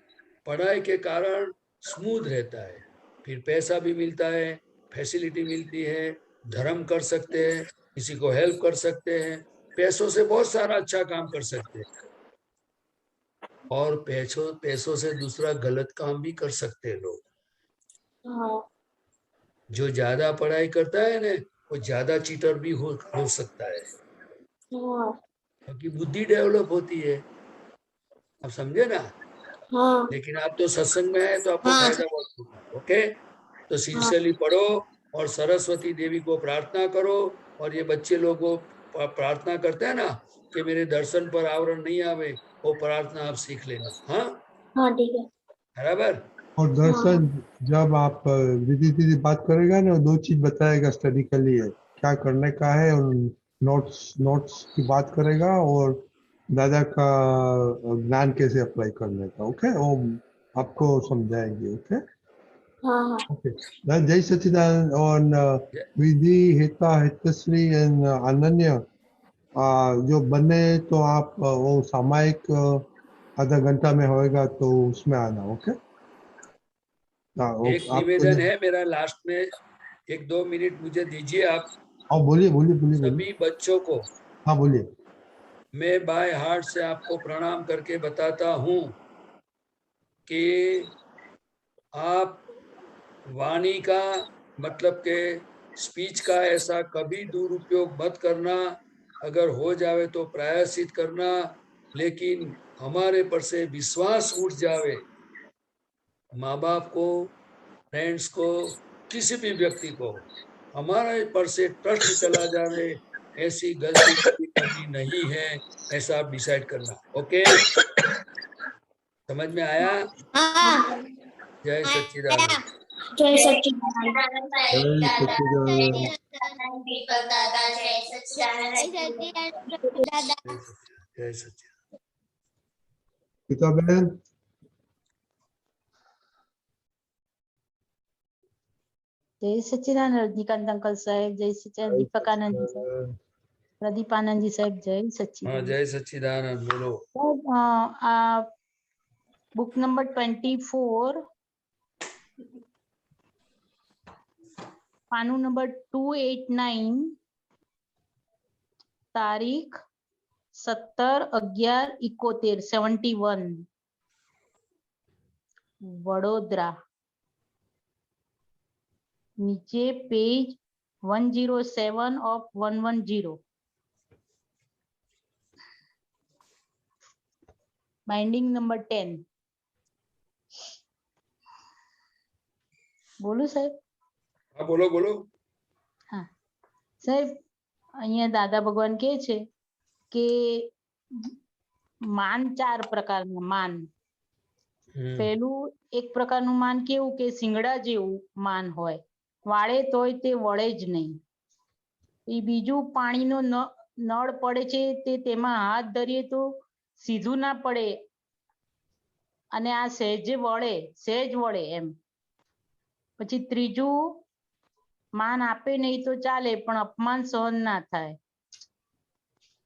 पढ़ाई के कारण स्मूथ रहता है, फिर पैसा भी मिलता है, फैसिलिटी मिलती है, धर्म कर सकते हैं, किसी को हेल्प कर सकते हैं, पैसों से बहुत सारा अच्छा काम कर सकते हैं, और पैसों से दूसरा गलत काम भी कर सकते हैं लोग। जो ज्यादा पढ़ाई करता है ना, वो ज्यादा चीटर भी हो सकता है, क्योंकि बुद्धि डेवलप होती है। आप समझे ना? लेकिन आप तो सत्संग में है तो आपको फायदा बहुत होगा। ओके, तो सिंसियरली पढ़ो और सरस्वती देवी को प्रार्थना करो, और ये बच्चे लोगों को प्रार्थना करते हैं ना कि मेरे दर्शन पर आवरण नहीं आवे, वो प्रार्थना आप सीख लेना। हाँ ठीक है, बराबर। और दर्शन जब आप दीदी बात करेगा ना, दो चीज बताएगा स्टडी के लिए क्या करने का है, और नोट्स की बात करेगा, और दादा का ज्ञान कैसे अप्लाई करने का। ओके, वो आपको समझाएंगे। Okay okay. जय सच्चिदानंद। और विधि, हिता, हितश्री एंड अनन्या जो बने तो आप वो सामायिक आधा घंटा में होएगा तो उसमें आना। ओके। एक निवेदन है मेरा लास्ट में, 1-2 मिनट मुझे दीजिए आप। बोलिए सभी बच्चों को हाँ बोलिए। मैं बाय हार्ट से आपको प्रणाम करके बताता हूँ कि आप वाणी का मतलब के स्पीच का ऐसा कभी दुरुपयोग मत करना, अगर हो जावे तो प्रायश्चित करना, लेकिन हमारे पर से विश्वास उठ जावे, माँ बाप को, फ्रेंड्स को, किसी भी व्यक्ति को हमारे पर से ट्रस्ट चला जावे, ऐसी गलती कभी करनी नहीं है, ऐसा आप डिसाइड करना। ओके, समझ में आया? जय सच्चिदानंद। जय सच्चिदानंद। जय सच्चिदानंद। गीता बहन। જય સચ્ચિદાનંદ રજનીકાંત અંકલ સાહેબ, જય સચ્ચિદાનંદ દીપકાનંદજી સાહેબ, પ્રદીપાનંદજી સાહેબ, જય हाँ સચ્ચિદાનંદ जय सच्चिदानंद बोलो। સાહેબ. આ બુક નંબર 24 પાનું નંબર 289 તારીખ 17/11/71 71 વડોદરા. નીચે પેજ 107 of 110. Binding number 10. બોલું સાહેબ? हाँ बोलो बोलो। હા સાહેબ, અહીંયા દાદા ભગવાન કહે છે કે માન 4 પ્રકારના માન. પહેલું એક પ્રકારનું માન કેવું કે સિંગડા જેવું માન હોય, વાળે તોય તે વળે જ નહીં. એ બીજું પાણીનો નળ પડે છે તે તેમાં હાથ ધરીએ તો સીધું ના પડે અને આ સહેજ વળે એમ. પછી ત્રીજું માન આપે નહીં તો ચાલે પણ અપમાન સહન ના થાય.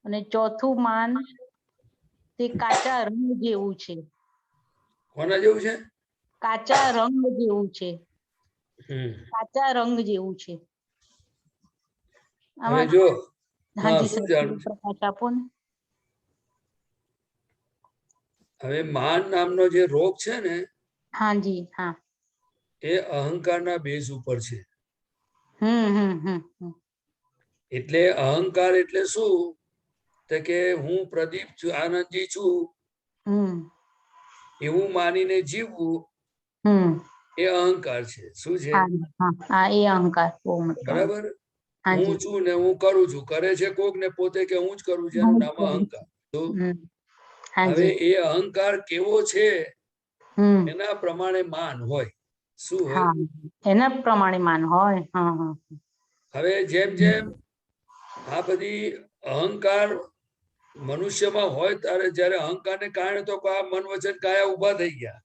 અને ચોથું માન તે કાચા રંગ જેવું છે. કોના જેવું છે? કાચા રંગ જેવું છે. કાચા રંગ જેવું છે. હવે જો હાજી શું સર, જાણવું છે? પ્રકાશ આપો ને. હવે માન નામનો જે રોગ છે ને હાજી હા. એ અહંકારના બેઝ ઉપર છે. એટલે અહંકાર એટલે શું? તો કે હું પ્રદીપ છું, આનંદજી છું એવું માનીને જીવવું એ અહંકાર છે. શું છે? હા એ અહંકાર. બરાબર. હું છું ને હું કરું છું, કરે છે કોક ને પોતે કે હું જ કરું છું, એનું નામ અહંકાર. તો હવે એ અહંકાર કેવો છે એના પ્રમાણે માન હોય. શું હોય? એના પ્રમાણે માન હોય. હવે જેમ જેમ આ બધી અહંકાર મનુષ્યમાં હોય ત્યારે જયારે અહંકારને કારણે તો આ મન વચન કાયા ઉભા થઈ ગયા.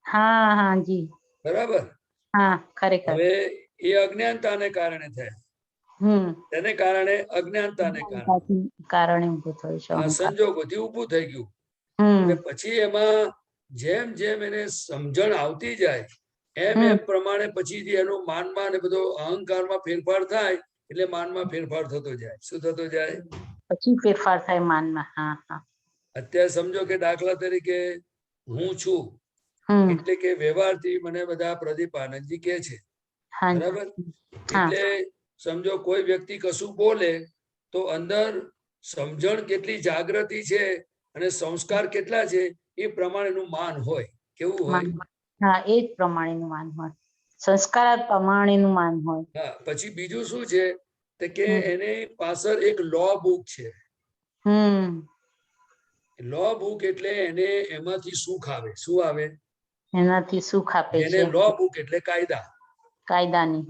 હા જી બરાબર. હા ખરેખર. હવે એ અજ્ઞાનતાને કારણે થયા. તેને કારણે અજ્ઞાનતાને કારણે ઊભું થયું છે. આ સંજોગોથી ઊભું થઈ ગયું. અને પછી એમાં જેમ જેમ એને સમજણ આવતી જાય એમ એમ પ્રમાણે પછી એનું માનમાં અને બધો અહંકારમાં ફેરફાર થાય. એટલે માનમાં ફેરફાર થતો જાય. શું થતો જાય? પછી ફેરફાર થાય માનમાં. હા. અત્યારે સમજો કે દાખલા તરીકે હું છું એટલે કે વ્યવહારથી મને બધા પ્રદીપ આનંદજી કે છે. બરાબર. એટલે સમજો કોઈ વ્યક્તિ કશું બોલે તો અંદર સમજણ કેટલી જાગૃતિ છે અને સંસ્કાર કેટલા છે એ પ્રમાણેનું માન હોય. કેવું હોય? હા એ જ પ્રમાણેનું માન હોય. સંસ્કાર પ્રમાણેનું માન હોય. હા. પછી બીજું શું છે કે એની પાછળ એક લો બુક છે. લો બુક એટલે એને એમાંથી સુખ આવે. શું આવે? એનાથી સુખ આપે છે. એને લો બુક એટલે કાયદા. કાયદાની.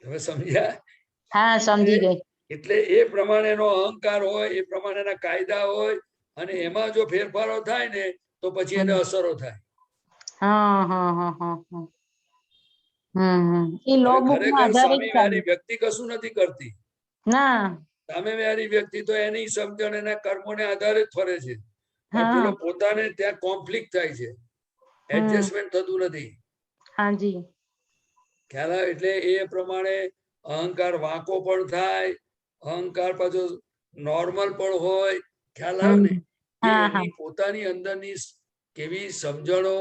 હવે સમજ્યા? હા સમજી ગઈ. એટલે એ પ્રમાણેનો અહંકાર હોય, એ પ્રમાણેના કાયદા હોય અને એમાં જો ફેરફારો થાય ને તો પછી એને અસરો થાય. એ લો બુકના આધારે સામેવાળી વ્યક્તિ કશું નથી કરતી. ના. સામેવાળી વ્યક્તિ તો એની સમજણ એના કર્મોને આધારે જ ફરે છે. પેલો પોતાને ત્યાં કોન્ફ્લિક્ટ થાય છે, એડજસ્ટમેન્ટ થતું નથી. હાજી. ખ્યાલ આવે? એટલે એ પ્રમાણે અહંકાર વાંકો પણ થાય, અહંકાર પાછો નોર્મલ પણ હોય. ખ્યાલ આવે ને? એની પોતાની અંદરની કેવી સમજણો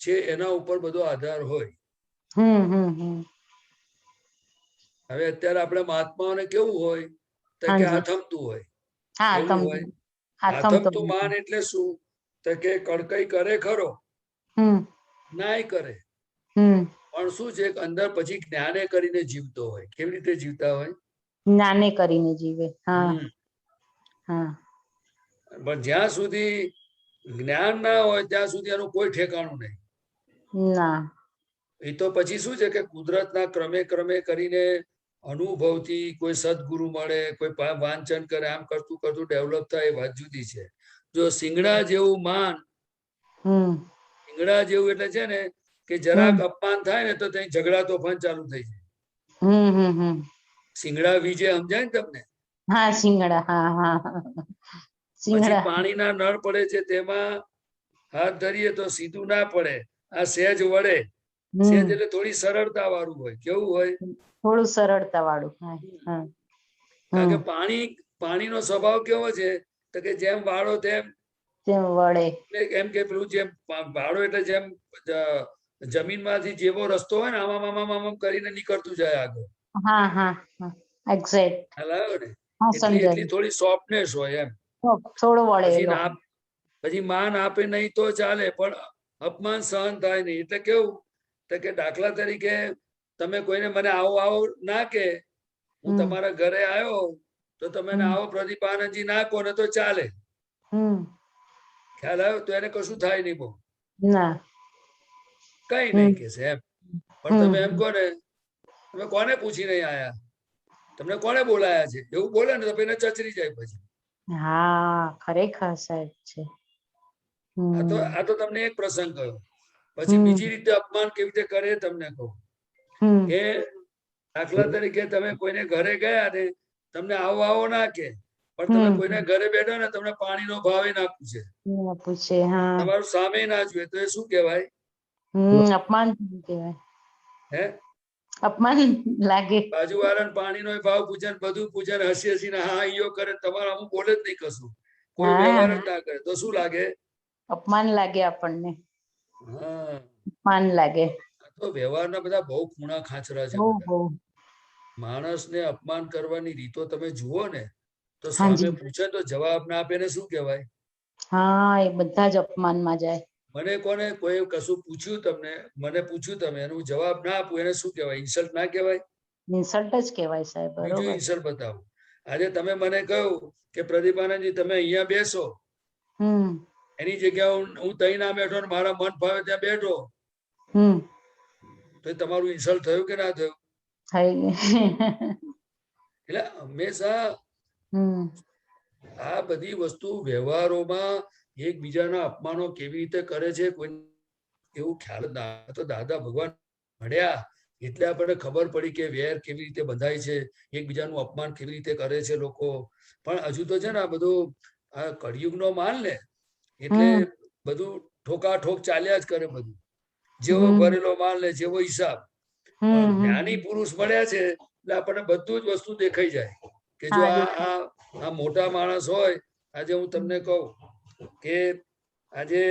છે એના ઉપર બધો આધાર હોય. હવે અત્યારે આપણે મહાત્માઓને કેવું હોય તો કે આથમતું હોય. કેવું હોય? આથમતું માન એટલે શું? તો કે કડકઈ કરે ખરો, નાય કરે, પણ શું છે અંદર પછી જ્ઞાને કરીને જીવતો હોય. કેવી રીતે જીવતા હોય? જ્ઞાને કરીને જીવે. પણ જ્યાં સુધી જ્ઞાન ના હોય ત્યાં સુધી એનું કોઈ ઠેકાણું નહીં. ના. એ તો પછી શું છે કે કુદરતના ક્રમે ક્રમે કરીને અનુભવથી કોઈ સદગુરુ મળે, કોઈ વાંચન કરે, આમ કરતું કરતું ડેવલપ થાય. એ વાત જુદી છે. જો સિંગડા જેવું માન, સિંગડા જેવું એટલે છે ને કે જરાક અપમાન થાય ને તો ત્યાં ઝઘડા તોફાન ચાલુ થઈ જાય. સિંગડા વિજે સમજાય ને તમને? હા સિંગડા, હા પછી સિંગડા, પાણીના નળ પડે છે તેમાં હાથ ધરીએ તો સીધું ના પડે, આ સહેજ વળે. સહેજ એટલે થોડી સરળતા વાળું હોય. કેવું હોય? થોડું સરળતા વાળું. કારણ કે પાણીનો સ્વભાવ કેવો છે તો કે જેમ વાળો તેમ વળે. એમ કે પેલું જેમ વાળો એટલે જેમ જમીનમાંથી જેવો રસ્તો હોય ને આમ કરીને નીકળતું જાય આગળ. એક્ઝેક્ટ. ખ્યાલ આવ્યો ને? એટલી થોડી સોફ્ટનેસ હોય એમ. થોડો વળેલો. પછી માન આપે નહીં તો ચાલે, પણ અપમાન સહન થાય નહીં. એટલે કેવું કે દાખલા તરીકે તમે કોઈને મને આવો આવો ના કે, હું તમારા ઘરે આવ્યો તો તમે આવો પ્રદીપાનંદજી ના કહો ને તો ચાલે. ખ્યાલ આવ્યો? તો એને કશું થાય નહીં બહુ, કઈ નહીં કે છે એમ. પણ તમે એમ કહો ને, તમે કોને પૂછી નહીં આયા, તમને કોને બોલાયા છે, એવું બોલે ને તો એને ચચરી જાય પછી. હા ખરેખર સાહેબ છે. આ તો તમને એક પ્રસંગ કહ્યો. પછી બીજી રીતે અપમાન કેવી રીતે કરે તમને કહું. કે દાખલા તરીકે તમે કોઈને ઘરે ગયા ને તમને આવો આવો ના કે, પણ તમે કોઈને ઘરે બેઠો ને તમને પાણીનો ભાવે ના પૂછે, તમારું સામે ના જોઈએ, તો એ શું કહેવાય? અપમાન કહેવાય. હે? અપમાન લાગે. બાજુવાળાને પાણીનો ભાવ પૂછે, બધું પૂછે, હસી હસીને હા ઈયો કરે, તમારા અમુક બોલે જ નહીં કશું, કોઈ વ્યવહાર જ ના કરે, તો શું લાગે? અપમાન લાગે આપણને. અપમાન લાગે. તો વ્યવહારના બધા બહુ ખૂણા ખાંચરા છે. માણસને અપમાન કરવાની રીતો તમે જુઓ ને તો સામે પૂછે તો જવાબ ના આપે ને શું કહેવાય? હા, એ બધા જ અપમાનમાં જાય. મને કોને કોઈ કશું પૂછ્યું, તમને મને પૂછ્યું, તમે એનો જવાબ ના આપું એને શું કહેવાય? ઇન્સલ્ટ ના કહેવાય? ઇન્સલ્ટ જ કહેવાય સાહેબ. બીજું ઇન્સલ્ટ બતાવો. આજે તમે મને કહ્યું કે પ્રદીપાનંદજી તમે અહીંયા બેસો, એની જગ્યાએ હું તઈ ના બેઠો ને મારા મન ભાવે ત્યાં બેઠો, તો તમારું ઇન્સલ્ટ થયું કે ના થયું? એટલે હંમેશા આ બધી વસ્તુ વ્યવહારોમાં એકબીજાના અપમાનો કેવી રીતે કરે છે કોઈ એવું ખ્યાલ ના. તો દાદા ભગવાન મળ્યા એટલે આપણને ખબર પડી કે વેર કેવી રીતે બંધાય છે, એકબીજાનું અપમાન કેવી રીતે કરે છે લોકો. પણ હજુ તો છે ને આ બધું આ કળિયુગનો માલ ને, એટલે બધું ઠોકાઠોક ચાલ્યા જ કરે, બધું જેવો ભરેલો માલ ને જેવો હિસાબ. જ્ઞાની પુરુષ મળ્યા છે એટલે આપણને બધું જ વસ્તુ દેખાઈ જાય કે જો આ મોટા માણસ હોય. આજે હું તમને કહું કે આજે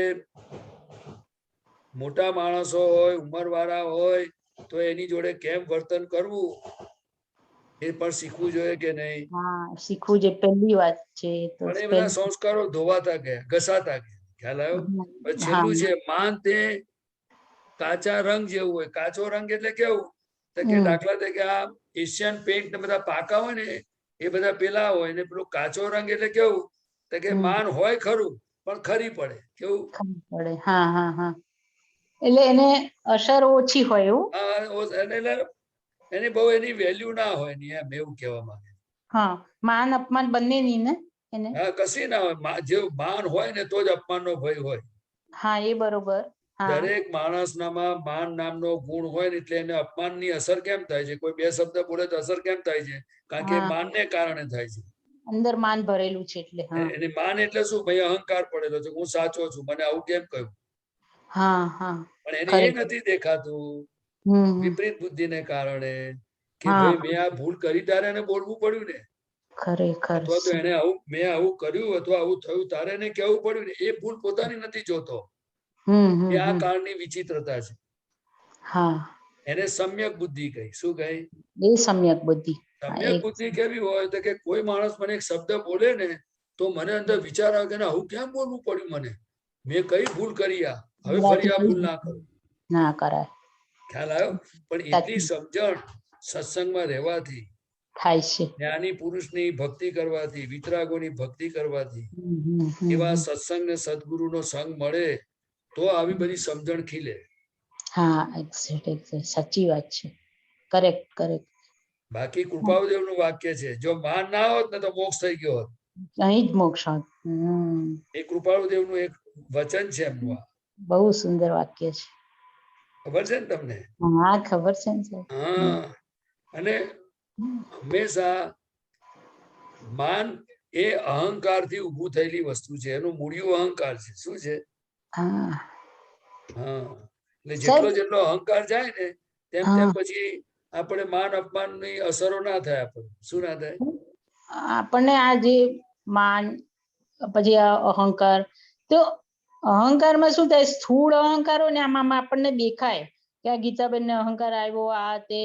મોટા માણસો હોય, ઉંમરવાળા હોય, તો એની જોડે કેમ વર્તન કરવું એ પણ શીખવું જોઈએ કે નહીં? શીખવું જોઈએ, પહેલી વાત છે. પણ એ બધા સંસ્કારો ધોવાતા ગયા, ઘસાતા ગયા. ખ્યાલ આવ્યો? છેલ્લું છે માન તે કાચા રંગ જેવું હોય. કાચો રંગ એટલે કેવું કે દાખલા તરીકે આ એશિયન પેઇન્ટ ને બધા પાકા હોય ને એ બધા પેલા હોય ને, પેલું કાચો રંગ એટલે કેવું કે માન હોય ખરું પણ ખરી પડે. કેવું પડે? એટલે એને અસર ઓછી હોય એવું. એટલે એની બહુ એની વેલ્યુ ના હોય ને, એમ એવું કહેવા માંગે. માન અપમાન બંને ની ને એને. કશી ના હોય. જે માન હોય ને તો જ અપમાન નો ભય હોય. એ બરોબર. દરેક માણસનામાં માન નામનો ગુણ હોય ને એટલે એને અપમાનની અસર કેમ થાય છે? કોઈ બે શબ્દ બોલે તો અસર કેમ થાય છે? કારણ કે માનને કારણે થાય છે. અંદર માન ભરેલું છે એટલે. એને માન એટલે શું? ભાઈ અહંકાર પડેલો છે, હું સાચો છું, મને આવું કેમ કહ્યું? પણ એને એ નથી દેખાતું વિપરીત બુદ્ધિને કારણે કે ભાઈ મેં આ ભૂલ કરી, તારે એને બોલવું પડ્યું ને. અથવા તો એને આવું મેં આવું કર્યું અથવા આવું થયું, તારે એને કહેવું પડ્યું ને. એ ભૂલ પોતાની નથી જોતો. એ આ કાળની વિચિત્રતા છે. એને સમ્યક બુદ્ધિ કહી. શું કહી? એ સમ્યક બુદ્ધિ. સમ્યક બુદ્ધિ કેવી હોય તો કે કોઈ માણસ મને એક શબ્દ બોલે ને તો મને અંદર વિચાર આવે કે આવું કેમ બોલવું પડ્યું મને, મેં કઈ ભૂલ કરી, આ હવે ફરી આ ભૂલ ના કરું. ના કરાય. ખ્યાલ આવ્યો? પણ એટલી સમજણ સત્સંગમાં રહેવાથી થાય છે. જ્ઞાની પુરુષની ભક્તિ કરવાથી, વિતરાગોની ભક્તિ કરવાથી, એવા સત્સંગ ને સદગુરુનો સંગ મળે તો આવી બધી સમજણ ખીલે. એક્ઝેક્ટ સાચી વાત છે. કરેક્ટ. બાકી કૃપાળુદેવ નું વાક્ય છે, જો માન ના હોત ને તો મોક્ષ થઈ ગયો હોત. અહીં જ મોક્ષ. એ કૃપાળુદેવ નું એક વચન છે એમનું. બહુ સુંદર વાક્ય છે. ખબર છે ને તમને? ખબર છે ને. અને હંમેશા માન એ અહંકારથી ઊભું થયેલી વસ્તુ છે, એનું મૂળિયું અહંકાર છે. શું છે? હા હા, એટલે સાહેબ, જેટલો અહંકાર જાય ને તેમ તેમ પછી આપણે માન અપમાનની અસરો ના થાય. આપણને શું ના થાય? આપણને આ જે માન પછી આ અહંકાર, તો અહંકારમાં શું થાય, સ્થૂળ અહંકાર હોય ને આમાં આપણને દેખાય કે આ ગીતાબેન ને અહંકાર આવ્યો, આ તે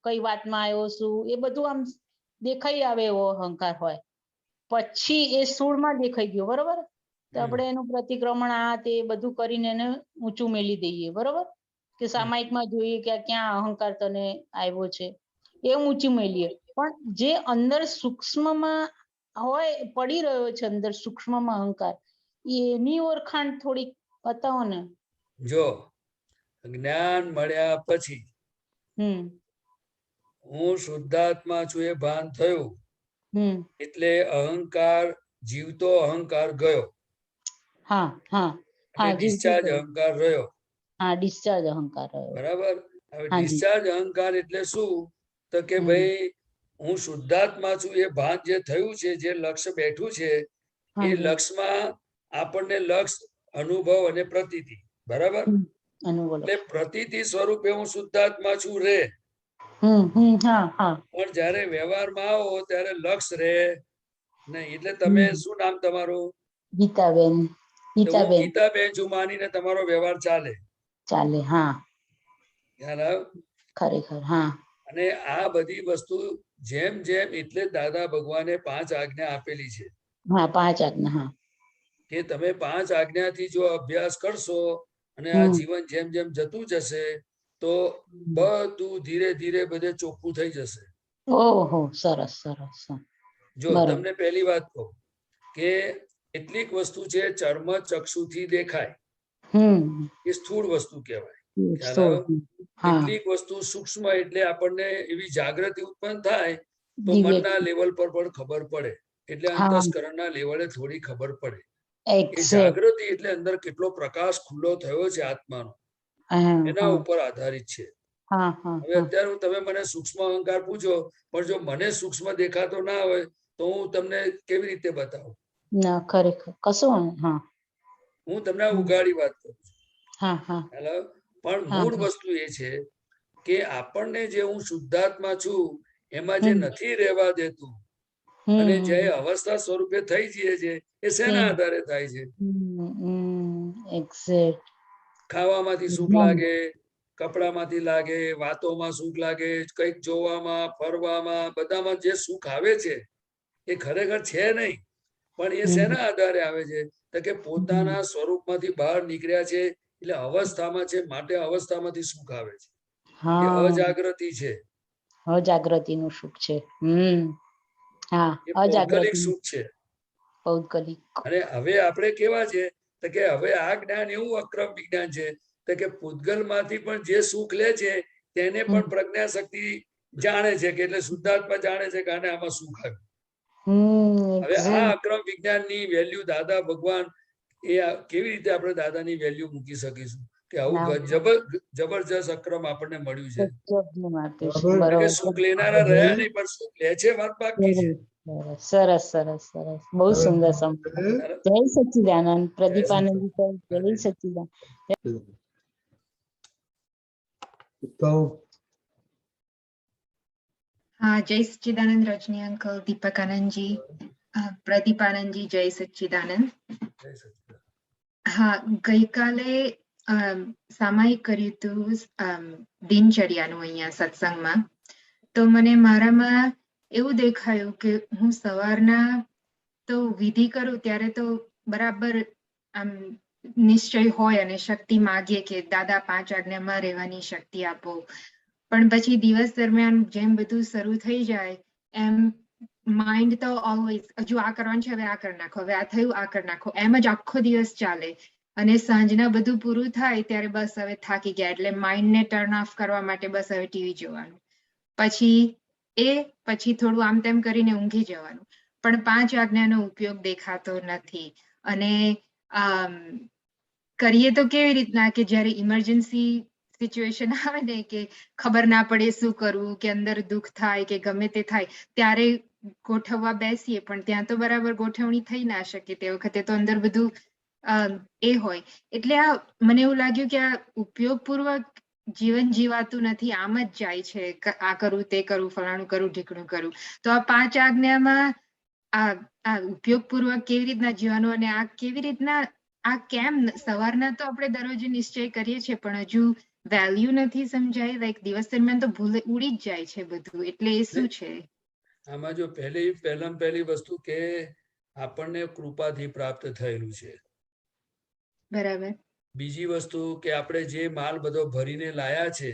કઈ વાતમાં આવ્યો, શું એ બધું આમ દેખાઈ આવે એવો અહંકાર હોય. પછી એ સ્થૂળમાં દેખાઈ ગયો, બરોબર, તો આપણે એનું પ્રતિક્રમણ આ તે બધું કરીને એને ઊંચું મેલી દઈએ, બરોબર, કે સામાયિકમાં જોઈએ કે આ ક્યાં અહંકાર તને આવ્યો છે, એ ઊંચું મેલીએ. પણ જે અંદર સૂક્ષ્મમાં હોય, પડી રહ્યો છે અંદર સૂક્ષ્મમાં અહંકાર, એની ઓળખાણ થોડીક બતાવો ને. જો જ્ઞાન મળ્યા પછી હું શુદ્ધાત્મા છું એ ભાન થયું, એટલે અહંકાર, જીવતો અહંકાર ગયો. હા હા હા, ડિસ્ચાર્જ અહંકાર રહ્યો. હા, ડિસ્ચાર્જ અહંકાર રહ્યો. બરાબર. હવે ડિસ્ચાર્જ અહંકાર એટલે શું? તો કે ભાઈ હું શુદ્ધાત્મા છું એ ભાન જે થયું છે, જે લક્ષ્ય બેઠું છે, એ લક્ષ્યમાં આપણને લક્ષ્ય, અનુભવ અને પ્રતીતિ. બરાબર. એટલે પ્રતીતિ સ્વરૂપે હું શુદ્ધાત્મા છું રે. પણ જયારે વ્યવહારમાં આવો ત્યારે લક્ષ રે નહીં. એટલે તમે શું નામ તમારું? ગીતાબેન. હું ગીતાબેન છું માનીને તમારો વ્યવહાર ચાલે. હા, ખ્યાલ આવ્યો? ખરેખર. હા. અને આ બધી વસ્તુ જેમ જેમ, એટલે દાદા ભગવાને 5 આજ્ઞા આપેલી છે. હા, 5 આજ્ઞા. હા, કે તમે 5 આજ્ઞાથી જો અભ્યાસ કરશો અને આ જીવન જેમ જેમ જતું જશે તો બધું ધીરે ધીરે બધે ચોખ્ખું થઈ જશે. ઓહો, સરસ સરસ. જો તમને પહેલી વાત કહું કે કેટલીક વસ્તુ છે ચર્મ ચક્ષુથી દેખાય, એ સ્થૂળ વસ્તુ કહેવાય. ખ્યાલ આવ્યો? કેટલીક વસ્તુ સૂક્ષ્મ, એટલે આપણને એવી જાગૃતિ ઉત્પન્ન થાય તો મનના લેવલ પર પણ ખબર પડે, એટલે અંતસ્કરણના લેવલે થોડી ખબર પડે. એ જાગૃતિ એટલે અંદર કેટલો પ્રકાશ ખુલ્લો થયો છે આત્માનો, એના ઉપર આધારિત છે. હવે અત્યારે તમે મને સૂક્ષ્મ અહંકાર પૂછો, પણ જો મને સૂક્ષ્મ દેખાતો ના હોય તો હું તમને કેવી રીતે બતાવું? ના, ખરેખર કશું. હું તમને ઉઘાડી વાત કરું છું. હેલો. પણ મૂળ વસ્તુ એ છે કે આપણને જે હું શુદ્ધાત્મા છું એમાં જે નથી રહેવા દેતું અને જે અવસ્થા સ્વરૂપે થઈ જઈએ છે, એ શેના આધારે થાય છે? ખાવામાંથી સુખ લાગે, કપડામાંથી લાગે, વાતોમાં સુખ લાગે, કંઈક જોવામાં, ફરવામાં, બધામાં જે સુખ આવે છે એ ખરેખર છે નહીં. પણ એ શેના આધારે આવે છે? તો કે પોતાના સ્વરૂપમાંથી બહાર નીકળ્યા છે, એટલે અવસ્થામાં છે, માટે અવસ્થામાંથી સુખ આવે છે. એ અજાગૃતિ છે. અજાગૃતિનું સુખ છે. એ પૌદ્ગલિક સુખ છે. પૌદ્ગલિક. અને હવે આપણે કેવા છે તો કે હવે આ જ્ઞાન એવું અક્રમ વિજ્ઞાન છે તો કે પૂતગલમાંથી પણ જે સુખ લે છે તેને પણ પ્રજ્ઞા શક્તિ જાણે છે, કે એટલે શુદ્ધાત્મા જાણે છે કે આને આમાં સુખ આવ્યું. હવે આ અક્રમ વિજ્ઞાનની વેલ્યુ દાદા ભગવાન, એ કેવી રીતે આપણે દાદાની વેલ્યુ મૂકી શકીશું કે આવું જબરજસ્ત અક્રમ આપણને મળ્યું છે. સુખ લેનારા રહ્યા નહીં, પણ સુખ લે છે વાત બાકી છે. સરસ સરસ સરસ, બહુ સુંદર સમજાવ્યું. જય સચ્ચિદાનંદ. પ્રદીપાનંદજી સર, જય સચ્ચિદાનંદ. हाँ, जय सच्चिदानंद रजनी अंकल, दीपक आनंद जी, प्रदीप आनंद जी, जय सच्चिदानंद. हाँ, गई काले सामायिक કર્યું હતું દિનચર્યાનું અહીંયા સત્સંગમાં. તો મને મારામાં એવું દેખાયું કે હું સવારના તો વિધિ કરું ત્યારે તો બરાબર આમ નિશ્ચય હોય અને શક્તિ માગીએ કે દાદા 5 આજ્ઞામાં રહેવાની શક્તિ આપો. પણ પછી દિવસ દરમિયાન જેમ બધું શરૂ થઈ જાય એમ માઇન્ડ તો ઓલવેઝ હજુ આ કરવાનું છે, હવે આ કરી નાખો, હવે આ થયું, આ કરી નાખો, એમ જ આખો દિવસ ચાલે. અને સાંજના બધું પૂરું થાય ત્યારે બસ હવે થાકી ગયા, એટલે માઇન્ડને ટર્ન ઓફ કરવા માટે બસ હવે ટીવી જોવાનું, પછી થોડું આમ તેમ કરીને ઊંઘી જવાનું. પણ 5 આજ્ઞાનો ઉપયોગ દેખાતો નથી. અને કરીએ તો કેવી રીતના કે જ્યારે ઇમરજન્સી સિચ્યુએશન આવે ને કે ખબર ના પડે શું કરવું, કે અંદર દુઃખ થાય કે ગમે તે થાય, ત્યારે ગોઠવવા બેસીએ પણ ત્યાં તો બરાબર ગોઠવણી થઈ ના શકે, તે વખતે તો અંદર બધું એ હોય. એટલે આ મને એવું લાગ્યું કે આ ઉપયોગપૂર્વક જીવન જીવાતું નથી, આમ જ જાય છે, આ કરું તે કરું, ફલાણું કરું ઢીકણું કરું. તો આ 5 આજ્ઞામાં આ ઉપયોગપૂર્વક કેવી રીતના જીવવાનું, અને આ કેવી રીતના, આ કેમ સવારના તો આપણે દરરોજ નિશ્ચય કરીએ છીએ પણ હજુ વેલ્યુ નથી સમજાય, લાઈક દિવસ દરમિયાન તો ભૂલે ઉડી જ જાય છે બધું, એટલે એ શું છે? આમાં જો પહેલી વસ્તુ કે આપણને કૃપાથી પ્રાપ્ત થયેલું છે. બરાબર. બીજી વસ્તુ કે આપણે જે માલ બધો ભરીને લાયા છે,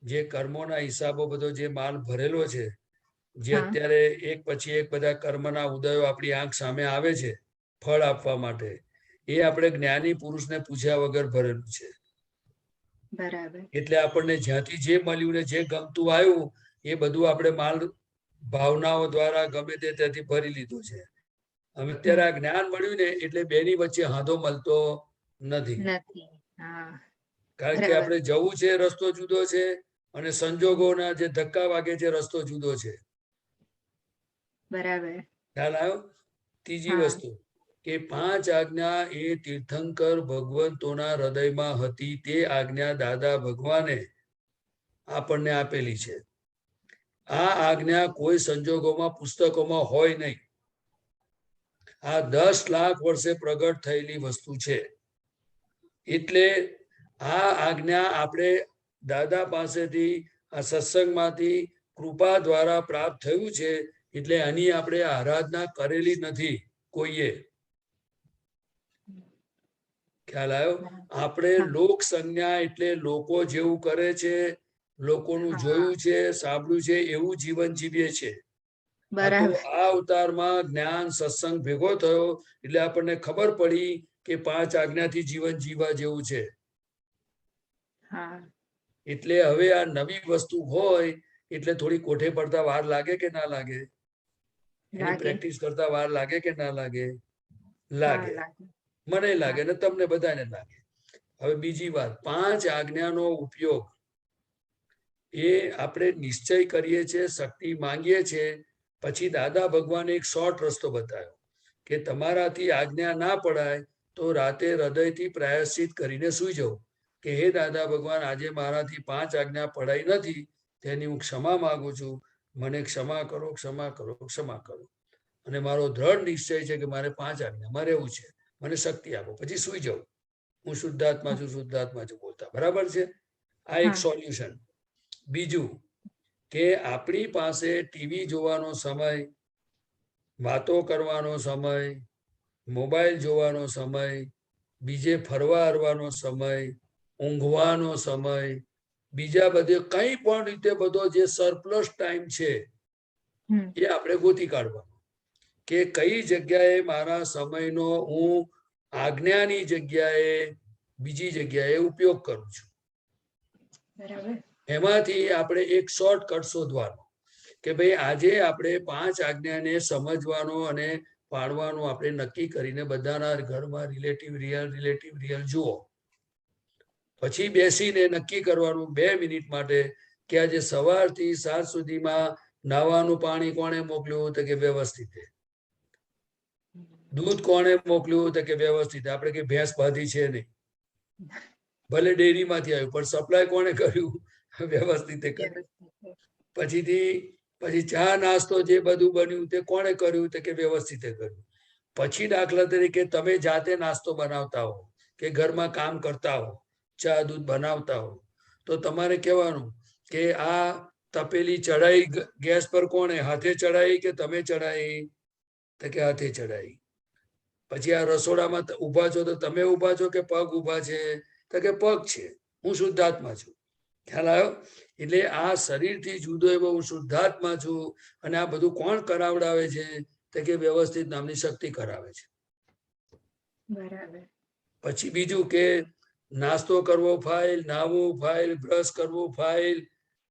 જે કર્મોના હિસાબો બધો જે માલ ભરેલો છે, જે અત્યારે એક પછી એક બધા કર્મના ઉદયો આપણી આંખ સામે આવે છે ફળ આપવા માટે, એ આપણે જ્ઞાની પુરુષને પૂછ્યા વગર ભરેલું છે. બરાબર. એટલે આપણને જ્યાંથી જે મળ્યું ને જે ગમતું આવ્યું એ બધું આપણે માલ ભાવનાઓ દ્વારા ગમે તે ત્યાંથી ભરી લીધું છે. હવે અત્યારે આ જ્ઞાન મળ્યું ને એટલે બેની વચ્ચે હાંધો મળતો નથી. કારણ કે આપણે જવું છે રસ્તો જુદો છે, અને સંજોગોના જે ધક્કા વાગે છે રસ્તો જુદો છે. બરાબર. ખ્યાલ આવ્યો? ત્રીજી વસ્તુ કે 5 આજ્ઞા એ તીર્થંકર ભગવંતોના હૃદયમાં હતી, તે આજ્ઞા દાદા ભગવાને આપણને આપેલી છે. આ આજ્ઞા કોઈ સંજોગોમાં પુસ્તકોમાં હોય નહીં. આ 10 લાખ વર્ષે પ્રગટ થયેલી વસ્તુ છે. એટલે આ આજ્ઞા આપણે દાદા પાસેથી, આ સત્સંગમાંથી કૃપા દ્વારા પ્રાપ્ત થયું છે. એટલે આની આપણે આરાધના કરેલી નથી કોઈએ. ખ્યાલ આવ્યો? આપણે લોક સંજ્ઞા એટલે લોકો જેવું કરે છે, લોકોનું જોયું છે, સાંભળ્યું છે એવું જીવન જીવીએ છે. આ અવતારમાં જ્ઞાન સત્સંગ ભેગો થયો એટલે આપણને ખબર પડી કે 5 આજ્ઞાથી જીવન જીવવા જેવું છે. એટલે હવે આ નવી વસ્તુ હોય એટલે થોડી કોઠે પડતા વાર લાગે કે ના લાગે? પ્રેક્ટિસ કરતા વાર લાગે કે ના લાગે? લાગે. મને લાગે ને તમને બધાને લાગે. હવે બીજી વાત, 5 આજ્ઞાનો ઉપયોગ એ આપણે નિશ્ચય કરીએ છીએ, શક્તિ માંગીએ છીએ, પછી દાદા ભગવાને એક શોર્ટ રસ્તો બતાવ્યો કે તમારાથી આજ્ઞા ના પડાય તો રાતે હૃદયથી પ્રાયશ્ચિત કરીને સૂઈ જવું કે હે દાદા ભગવાન, આજે મારાથી 5 આજ્ઞા પડાઈ નથી, તેની હું ક્ષમા માંગુ છું, મને ક્ષમા કરો, ક્ષમા કરો, ક્ષમા કરો. અને મારો દ્રઢ નિશ્ચય છે કે મારે 5 આજ્ઞામાં રહેવું છે, મને શક્તિ આપો, પછી સૂઈ જવું. હું શુદ્ધાત્મા છું, શુદ્ધાત્મા છું બોલતા. બરાબર છે? આ એક સોલ્યુશન. બીજું કે આપણી પાસે ટીવી જોવાનો સમય, વાતો કરવાનો સમય, મોબાઈલ જોવાનો સમય, બીજે ફરવા હરવાનો સમય, ઊંઘવાનો સમય, બીજા બધે કઈ પણ રીતે બધો જે સરપ્લસ ટાઈમ છે એ આપણે ગોતી કાઢવાનો કે કઈ જગ્યાએ મારા સમયનો હું આજ્ઞાની જગ્યાએ બીજી જગ્યાએ ઉપયોગ કરું છું. બરાબર. એમાંથી આપણે એક શોર્ટકટ શોધવાનો કે ભાઈ આજે આપણે 5 આજ્ઞાને સમજવાનો અને પાડવાનું આપણે નક્કી કરીને બધાના ઘરમાં રિલેટિવ રિયલ જુઓ. પછી બેસીને નક્કી કરવાનું 2 મિનિટ માટે કે આજે સવારથી સાંજ સુધીમાં નાવાનું પાણી કોણે મોકલ્યું? તો કે વ્યવસ્થિત. દૂધ કોણે મોકલ્યું? તો કે વ્યવસ્થિત. આપણે કે ભેંસ બાંધી છે નહીં, ભલે ડેરીમાંથી આવ્યું પણ સપ્લાય કોણે કર્યું? વ્યવસ્થિત કર્યું. પછી ચા નાસ્તો જે બધું બન્યું તે કોણે કર્યું? તો કે વ્યવસ્થિત કર્યું. પછી દાખલા તરીકે તમે જાતે નાસ્તો બનાવતા હો કે ઘરમાં કામ કરતા હો, ચા દૂધ બનાવતા હો, તો તમારે કહેવાનું કે આ તપેલી ચડાઈ ગેસ પર કોણે? હાથે ચડાઈ કે તમે ચડાઈ? તો કે હાથે ચડાઈ. પછી આ રસોડામાં ઉભા છો તો તમે ઉભા છો કે પગ ઉભા છે? તો કે પગ છે. હું શુદ્ધાત્મા છું. ખ્યાલ આવ્યો? એટલે આ શરીરથી જુદો એવો હું શુદ્ધાત્મા છું. અને આ બધું કોણ કરાવડાવે છે? તો કે વ્યવસ્થિત નામની શક્તિ કરાવે છે. બરાબર. પછી બીજું કે નાસ્તો કરવો ફાઇલ, નાહવું ફાઇલ, બ્રશ કરવું ફાઇલ,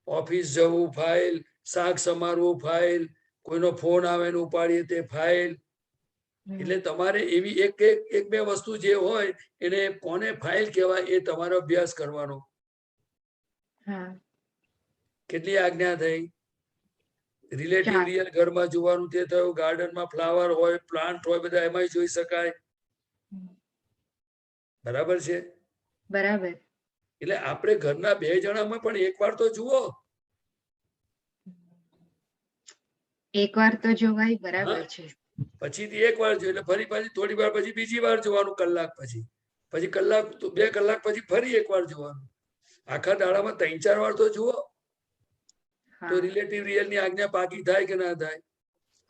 ઓફિસ જવું ફાઇલ, શાક સમારવું ફાઇલ, કોઈનો ફોન આવે ને ઉપાડીએ તે ફાઇલ. એટલે તમારે એવી એક બે વસ્તુ જે હોય એને કોને ફાઇલ કહેવાય એ તમારો અભ્યાસ કરવાનો. હા કેટલી આજ્ઞા થઈ? રિલેટિવ ચાર. રિયલ ઘરમાં જોવાનું તે થયું, ગાર્ડનમાં ફ્લાવર હોય, પ્લાન્ટ હોય, બધા એમાંય જોઈ શકાય. બરાબર છે? બરાબર. એટલે આપણે ઘરના 2 જણામાં પણ એકવાર તો જુઓ. એકવાર તો જોવાય. બરાબર હા, છે. પછીથી એકવાર જોઈએ એટલે ફરી પાછી થોડી વાર પછી બીજી વાર જોવાનું, કલાક પછી, પછી કલાક 2 કલાક પછી ફરી એકવાર જોવાનું. આખા દાડામાં 3-4 વાર તો જુઓ. તો હા રિલેટિવ રિયલ ની આજ્ઞા પાકી થાય કે ના થાય?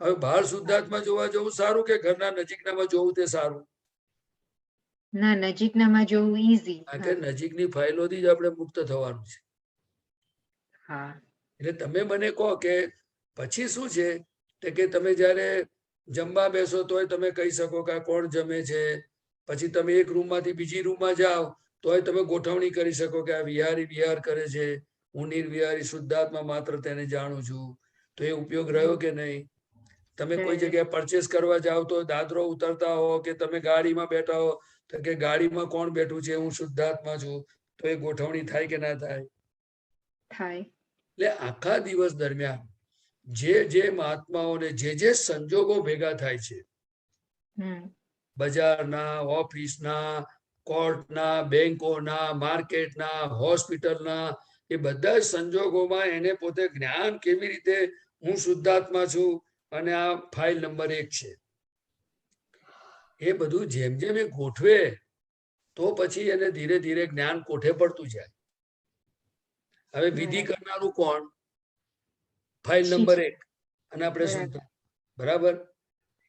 હવે બહાર શુદ્ધાત્મા જોવા જવું સારું કે ઘરના નજીકનામાં જોવું તે સારું? ના, નજીકનામાં જોવું ઈઝી. કારણ કે નજીકની ફાઇલોથી જ આપણે મુક્ત થવાનું છે. હા એટલે તમે મને કહો કે પછી શું છે કે તમે જ્યારે જમવા બેસો તોય તમે કહી શકો કે આ કોણ જમે છે. પછી તમે એક રૂમમાંથી બીજી રૂમમાં જાઓ તોય તમે ગોઠવણી કરી શકો કે આ વિહારી વિહાર કરે છે, હું નિર્વિહારી શુદ્ધાત્મા માત્ર તેને જાણું છું. તો એ ઉપયોગ રહ્યો કે નહીં? તમે કોઈ જગ્યાએ પરચેસ કરવા જાઓ તો દાદરો ઉતરતા હો કે તમે ગાડીમાં બેઠા હો તો કે ગાડીમાં કોણ બેઠું છે, હું શુદ્ધાત્મા છું. તો એ ગોઠવણી થાય કે ના થાય? થાય. એટલે આખા દિવસ દરમિયાન જે મહાત્માઓને જે સંજોગો ભેગા થાય છે, બજારના, ઓફિસના, કોર્ટના, બેંકોના, માર્કેટના, હોસ્પિટલના, એ બધા સંજોગોમાં એને પોતે જ્ઞાન કેવી રીતે હું શુદ્ધાત્મા છું અને આ ફાઇલ નંબર 1 છે, એ બધું જેમ જેમ એ ગોઠવે તો પછી એને ધીરે ધીરે જ્ઞાન કોઠે પડતું જાય. હવે વિધિ કરનારું કોણ? ફાઇલ નંબર 1 અને આપણે શુદ્ધ. બરાબર?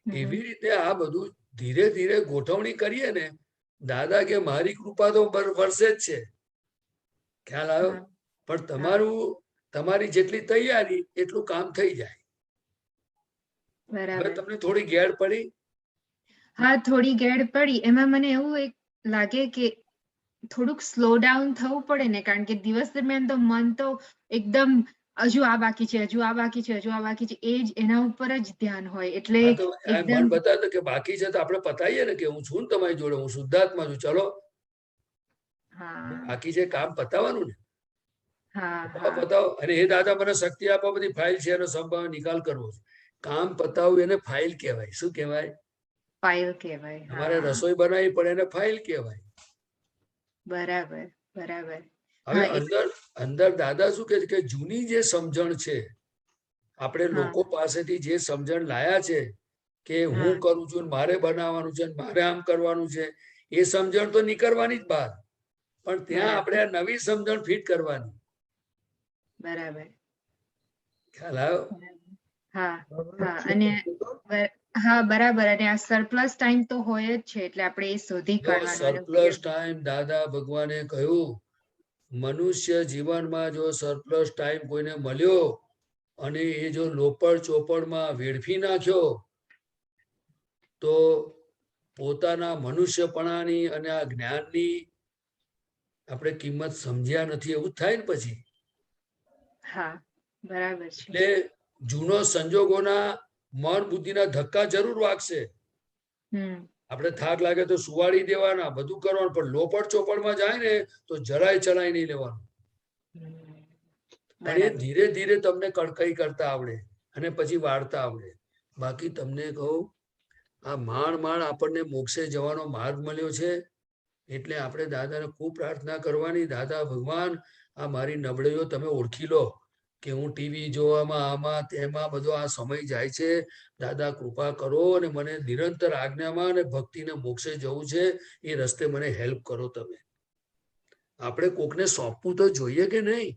એવી રીતે આ બધું ધીરે ધીરે ગોઠવણી કરીએ ને, દાદા કે મારી કૃપા તો વર્ષે જ છે, ખ્યાલ આવ્યો? પણ તમારી જેટલી તૈયારી એટલું કામ થઈ જાય. હવે તમને થોડી ગેડ પડી? હા, થોડી ગેડ પડી. એમાં મને એવું એક લાગે કે થોડુંક સ્લો ડાઉન થવું પડે ને, કારણ કે દિવસ દરમિયાન તો મન તો એકદમ હજુ આ બાકી છે, હજુ આ બાકી છે, હજુ આ બાકી છે, એ જ એના ઉપર જ ધ્યાન હોય. એટલે મન બતાવે કે બાકી છે તો આપણે પતાવીએ ને કે હું છું ને તમારી જોડે, હું શુદ્ધાત્મા છું, ચલો બાકી છે કામ પતાવવાનું ને. પતાવો. અને એ દાદા મને શક્તિ આપવા, બધી ફાઇલ છે એનો સંભાવ નિકાલ કરવો છે. કામ પતાવવું એને ફાઇલ કહેવાય. શું કહેવાય? ફાઇલ કહેવાય. અમારે રસોઈ બનાવી પણ એને ફાઇલ કહેવાય. બરાબર બરાબર. હવે અંદર દાદા શું કહે છે કે જૂની જે સમજણ છે, આપણે લોકો પાસેથી જે સમજણ લાયા છે કે હું કરું છું, મારે બનાવવાનું છે, મારે આમ કરવાનું છે, એ સમજણ તો નીકળવાની જ બહાર, પણ ત્યાં આપણે આ નવી સમજણ ફિટ કરવાની. બરાબર. ખ્યાલ આવ્યો? હા હા. અને હા બરાબર. અને આ સરપ્લસ ટાઈમ તો હોય જ છે, એટલે આપણે એ શોધી કાઢવાનો. સરપ્લસ ટાઈમ દાદા ભગવાને કહ્યું, મનુષ્ય જીવનમાં જો સરપ્લસ ટાઈમ કોઈને મળ્યો અને એ જો લોપડ ચોપડમાં વેડફી નાખ્યો તો પોતાના મનુષ્યપણાની અને આ જ્ઞાનની આપણે કિંમત સમજ્યા નથી એવું થાય ને પછી. હા બરાબર છે. એટલે જૂનો સંજોગોના મન બુદ્ધિના ધક્કા જરૂર વાગશે. આપણે થાક લાગે તો સુવાડી દેવાના, બધું કરવાનું, પણ લોપડ ચોપડમાં જાય ને તો જરાય ચલાઈ નહીં લેવાનું. પણ એ ધીરે ધીરે તમને કડકાઈ કરતા આવડે અને પછી વાળતા આવડે. બાકી તમને કહું, આ માંડ આપણને મોક્ષે જવાનો માર્ગ મળ્યો છે. એટલે આપણે દાદાને ખૂબ પ્રાર્થના કરવાની, દાદા ભગવાન આ મારી નબળીઓ તમે ઓળખી લો કે હું ટીવી જોવામાં આમાં તેમાં બધો આ સમય જાય છે. દાદા કૃપા કરો અને મને નિરંતર આજ્ઞામાં અને ભક્તિને મોક્ષે જવું છે, એ રસ્તે મને હેલ્પ કરો તમે. આપણે કોકને સોંપવું તો જોઈએ કે નહીં?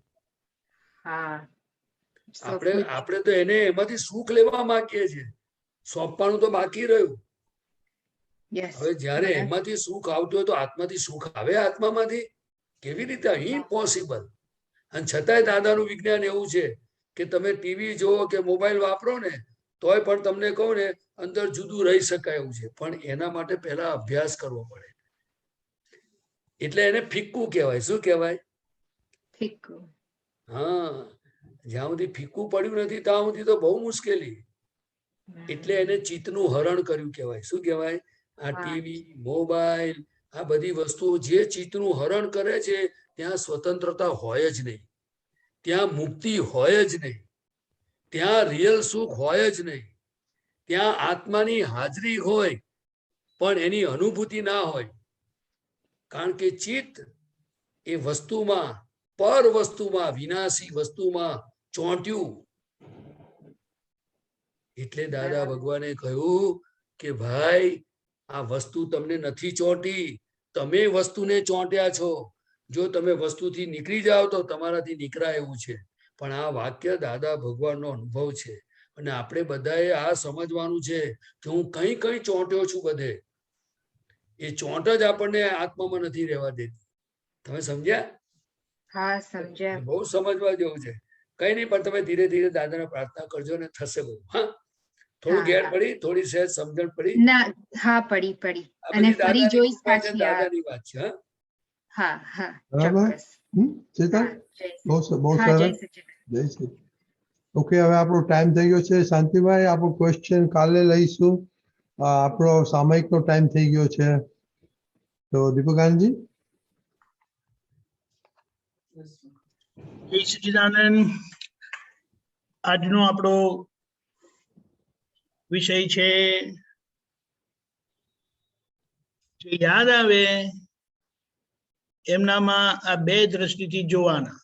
આપણે તો એને એમાંથી સુખ લેવા માંગીએ છીએ, સોંપવાનું તો બાકી રહ્યું. હવે જયારે એમાંથી સુખ આવતું હોય તો આત્માથી સુખ આવે? આત્મામાંથી કેવી રીતે? ઇમ્પોસિબલ. અને છતાંય દાદાનું વિજ્ઞાન એવું છે કે તમે ટીવી જુઓ કે મોબાઈલ વાપરો ને તોય પણ તમને કહું ને અંદર જુદું રહી શકાય એવું છે, પણ એના માટે પહેલા અભ્યાસ કરવો પડે. એટલે એને ફિક્કું કહેવાય. શું કહેવાય? ફિક્કું. હા, જ્યાં સુધી ફિક્કું પડ્યું નથી ત્યાં સુધી તો બહુ મુશ્કેલી. એટલે એને ચિત્તનું હરણ કર્યું કહેવાય. શું કહેવાય? આ ટીવી, મોબાઈલ, આ બધી વસ્તુઓ જે ચિત્તનું હરણ કરે છે ત્યાં સ્વતંત્રતા હોય જ નહીં. ત્યાં મુક્તિ હોય જ નહીં, ત્યાં રિયલ સુખ હોય જ નહીં, ત્યાં આત્માની હાજરી હોય પણ એની અનુભૂતિ ના હોય. કારણ કે ચિત્ત એ વસ્તુમાં, પર વસ્તુમાં, વિનાશી વસ્તુમાં ચોંટ્યું. એટલે દાદા ભગવાને કહ્યું કે ભાઈ આ વસ્તુ તમને નથી ચોંટી, તમે વસ્તુને ચોંટ્યા છો. જો તમે વસ્તુથી નીકળી જાઓ તો તમારાથી નીકળાય એવું છે. પણ આ વાક્ય દાદા ભગવાનનો અનુભવ છે અને આપણે બધાએ આ સમજવાનું છે કે હું કઈ કઈ ચોંટ્યો છું બધે. એ ચોંટ જ આપણને આત્મામાં નથી રહેવા દેતી. તમે સમજ્યા? હા, સમજ્યા. બહુ સમજવા જેવું છે. કઈ નહીં, પણ તમે ધીરે ધીરે દાદાને પ્રાર્થના કરજો ને થશે બહુ. હા, થોડું ઘેર પડી, થોડી સહેજ સમજણ પડી ના, હા, પડી અને ફરી જોઈશ પાછી. દાદાની વાત છે. હા, હા, બરાબર. ચેતન, બહુ સરસ. જય શ્રી. ઓકે, હવે આપણો ટાઈમ થઈ ગયો છે. શાંતિભાઈ, આપણો ક્વેશ્ચન કાલે લઈશું. આપણો સામયિકનો ટાઈમ થઈ ગયો છે. તો દીપકાનજી. જય સચ્ચિદાનંદ. આજનો આપણો વિષય છે જે યાદ આવે એમનામાં આ બે દ્રષ્ટિથી જોવાના.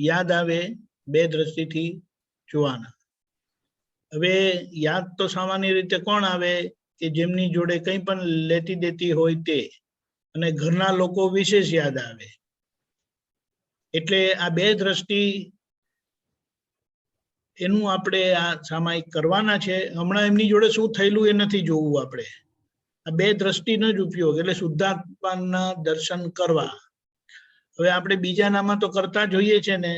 યાદ આવે બે દ્રષ્ટિથી જોવાના. હવે યાદ તો સામાન્ય રીતે કોણ આવે કે જેમની જોડે કંઈ પણ લેતી દેતી હોય તે, અને ઘરના લોકો વિશેષ યાદ આવે. એટલે આ બે દ્રષ્ટિ એનું આપણે આ સામાયિક કરવાના છે. હમણાં એમની જોડે શું થયેલું એ નથી જોવું આપણે. આ બે દ્રષ્ટિનો જ ઉપયોગ, એટલે શુદ્ધાત્માના દર્શન કરવા. હવે આપણે બીજાનામાં તો કરતા જોઈએ છે ને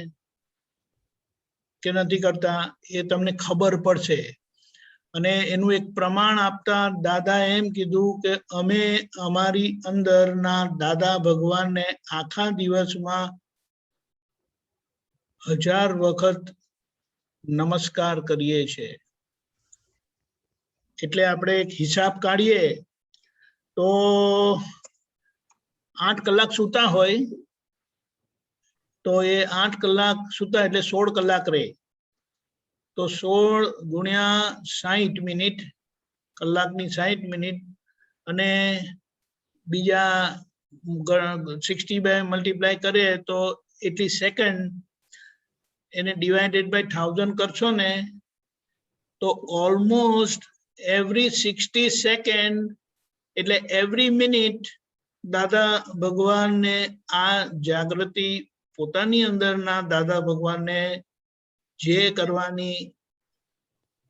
કે નથી કરતા, એ તમને ખબર પડશે. અને એનું એક પ્રમાણ આપતા દાદા એમ કીધું કે અમે અમારી અંદરના દાદા ભગવાનને આખા દિવસમાં 1000 વખત નમસ્કાર કરીએ છીએ. એટલે આપણે એક હિસાબ કાઢીએ તો 8 કલાક સૂતા હોય તો એ 8 કલાક સૂતા એટલે 16 કલાક રહે. તો 16 ગુણ્યા 60 મિનિટ, કલાકની 60 મિનિટ, અને બીજા 60 બાય મલ્ટીપ્લાય કરીએ તો 80 સેકન્ડ, એને ડિવાઇડેડ બાય 1000 કરશો ને તો ઓલમોસ્ટ એવરી 60 સેકન્ડ એટલે એવરી મિનિટ દાદા ભગવાનને આ જાગૃતિ પોતાની અંદરના દાદા ભગવાનને જે કરવાની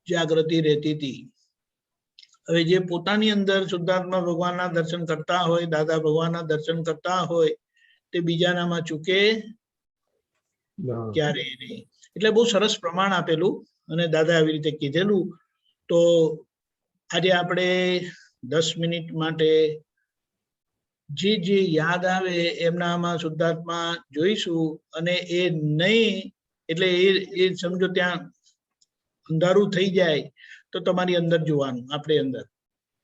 જાગૃતિ રહેતી હતી. હવે જે પોતાની અંદર શુદ્ધાત્મા ભગવાનના દર્શન કરતા હોય, દાદા ભગવાનના દર્શન કરતા હોય, તે બીજાનામાં ચૂકે ક્યારેય નહીં. એટલે બહુ સરસ પ્રમાણ આપેલું અને દાદા આવી રીતે કીધેલું. તો આજે આપણે 10 મિનિટ માટે જે યાદ આવે એમનામાં શુદ્ધાત્મા જોઈશું. અને એ નહીં એટલે એ સમજો ત્યાં અંધારું થઈ જાય તો તમારી અંદર જોવાનું, આપણે અંદર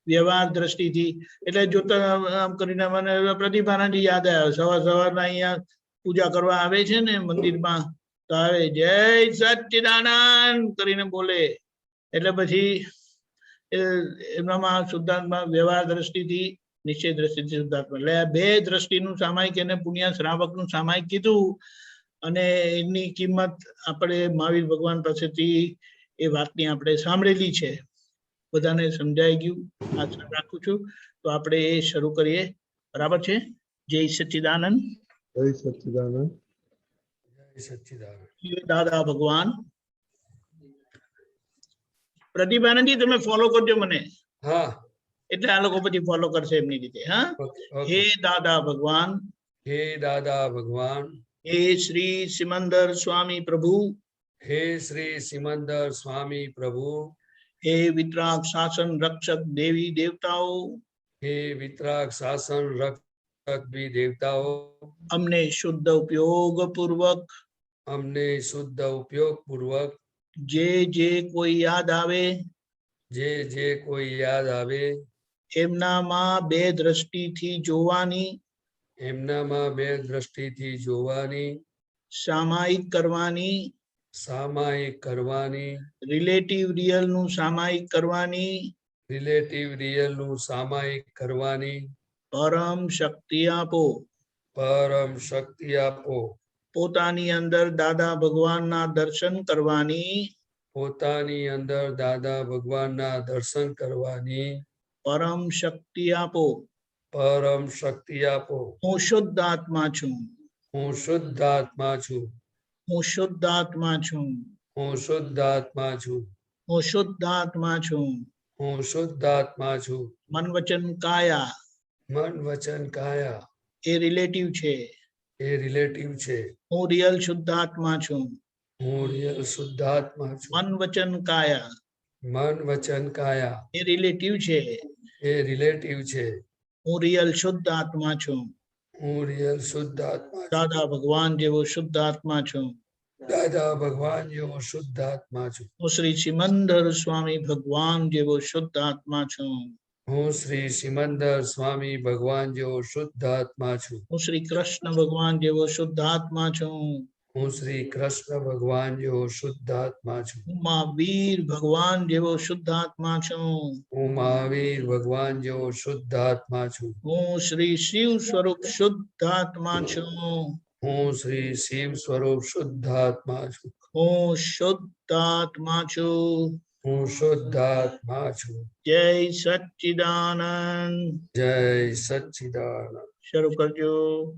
વ્યવહાર દ્રષ્ટિથી. એટલે જોતા આમ કરીને મને પ્રતિભાનાજી યાદ આવ્યો. સવારના અહીંયા પૂજા કરવા આવે છે ને મંદિરમાં, તો આવે જય સચ્ચિદાનંદ કરીને બોલે. એટલે પછી એમનામાં શુદ્ધાત્મા વ્યવહાર દ્રષ્ટિથી, નિશ્ચય દ્રષ્ટિથી શુદ્ધાત્મા. એટલે બે દ્રષ્ટિનું સામાયિક એને પુણ્ય શ્રાવકનું સામાયિક કીધું. અને એની કિંમત આપણે મહાવીર ભગવાન પાસેથી એ વાતની આપણે સાંભળેલી છે. બધાને સમજાઈ ગયું આશા રાખું છું. તો આપણે એ શરૂ કરીએ. બરાબર છે? જય સચ્ચિદાનંદ. જય સચ્ચિદાનંદ. જય સચ્ચિદાનંદ. દાદા ભગવાન. પ્રદીપાનંદજી તમે ફોલો કરજો મને. હા, એટલે આ લોકો પછી ફોલો કરશે એમની રીતે. હા, હે દાદા ભગવાન. હે દાદા ભગવાન. હે શ્રી સિમંદર સ્વામી પ્રભુ. હે શ્રી સિમંદર સ્વામી પ્રભુ. હે વિતરાગ શાસન રક્ષક દેવી દેવતાઓ. હે વિતરાગ શાસન રક્ષક દેવી દેવતાઓ. અમને શુદ્ધ ઉપયોગ પૂર્વક, અમને શુદ્ધ ઉપયોગ પૂર્વક જે કોઈ યાદ આવે, જે કોઈ યાદ આવે એમનામાં બે દ્રષ્ટિથી જોવાની, એમનામાં બે દ્રષ્ટિથી જોવાની, સામાયિક કરવાની, સામાયિક કરવાની, રિલેટિવ રિયલ નું સામાયિક કરવાની, રિલેટિવ રિયલ નું સામાયિક કરવાની, પરમ શક્તિ આપો. પરમ શક્તિ આપો. પોતાની અંદર દાદા ભગવાનના દર્શન કરવાની, પોતાની અંદર દાદા ભગવાનના દર્શન કરવાની પરમ શક્તિ આપો. પરમ શક્તિ આપો. હું શુદ્ધ આત્મા છું. હું શુદ્ધ આત્મા છું. હું શુદ્ધ આત્મા છું. હું શુદ્ધ આત્મા છું. હું શુદ્ધ આત્મા છું. હું શુદ્ધ આત્મા છું. મન વચન કાયા મન વચન કાયા એ રિલેટિવ છે. એ રિલેટિવ છે. હું રિયલ શુદ્ધ આત્મા છું. હું રિયલ શુદ્ધ આત્મા છું. મન વચન કાયા મન વચન કાયા એ રિલેટિવ છે. એ રિલેટિવ છે. હું રિયલ શુદ્ધ આત્મા છું. હું રિયલ શુદ્ધ આત્મા છું. દાદા ભગવાન જેવો શુદ્ધ આત્મા છું. દાદા ભગવાન જેવો શુદ્ધ આત્મા છું. હું શ્રી સિમંદર સ્વામી ભગવાન જેવો શુદ્ધ આત્મા છું. હું શ્રી સિમંદર સ્વામી ભગવાન જેવો શુદ્ધ આત્મા છું. હું શ્રી કૃષ્ણ ભગવાન જેવો શુદ્ધ આત્મા છું. હું શ્રી કૃષ્ણ ભગવાન જેવો શુદ્ધ આત્મા છું. હું મહાવીર ભગવાન જેવો શુદ્ધ આત્મા છું. હું મહાવીર ભગવાન જેવો શુદ્ધ આત્મા છું. હું શ્રી શિવ સ્વરૂપ શુદ્ધ આત્મા છું. હું શ્રી શિવ સ્વરૂપ શુદ્ધ આત્મા છું. હું શુદ્ધ આત્મા છું. હું શુદ્ધ આત્મા છું. જય સચ્ચિદાનંદ. જય સચ્ચિદાનંદ. શરૂ કરજો.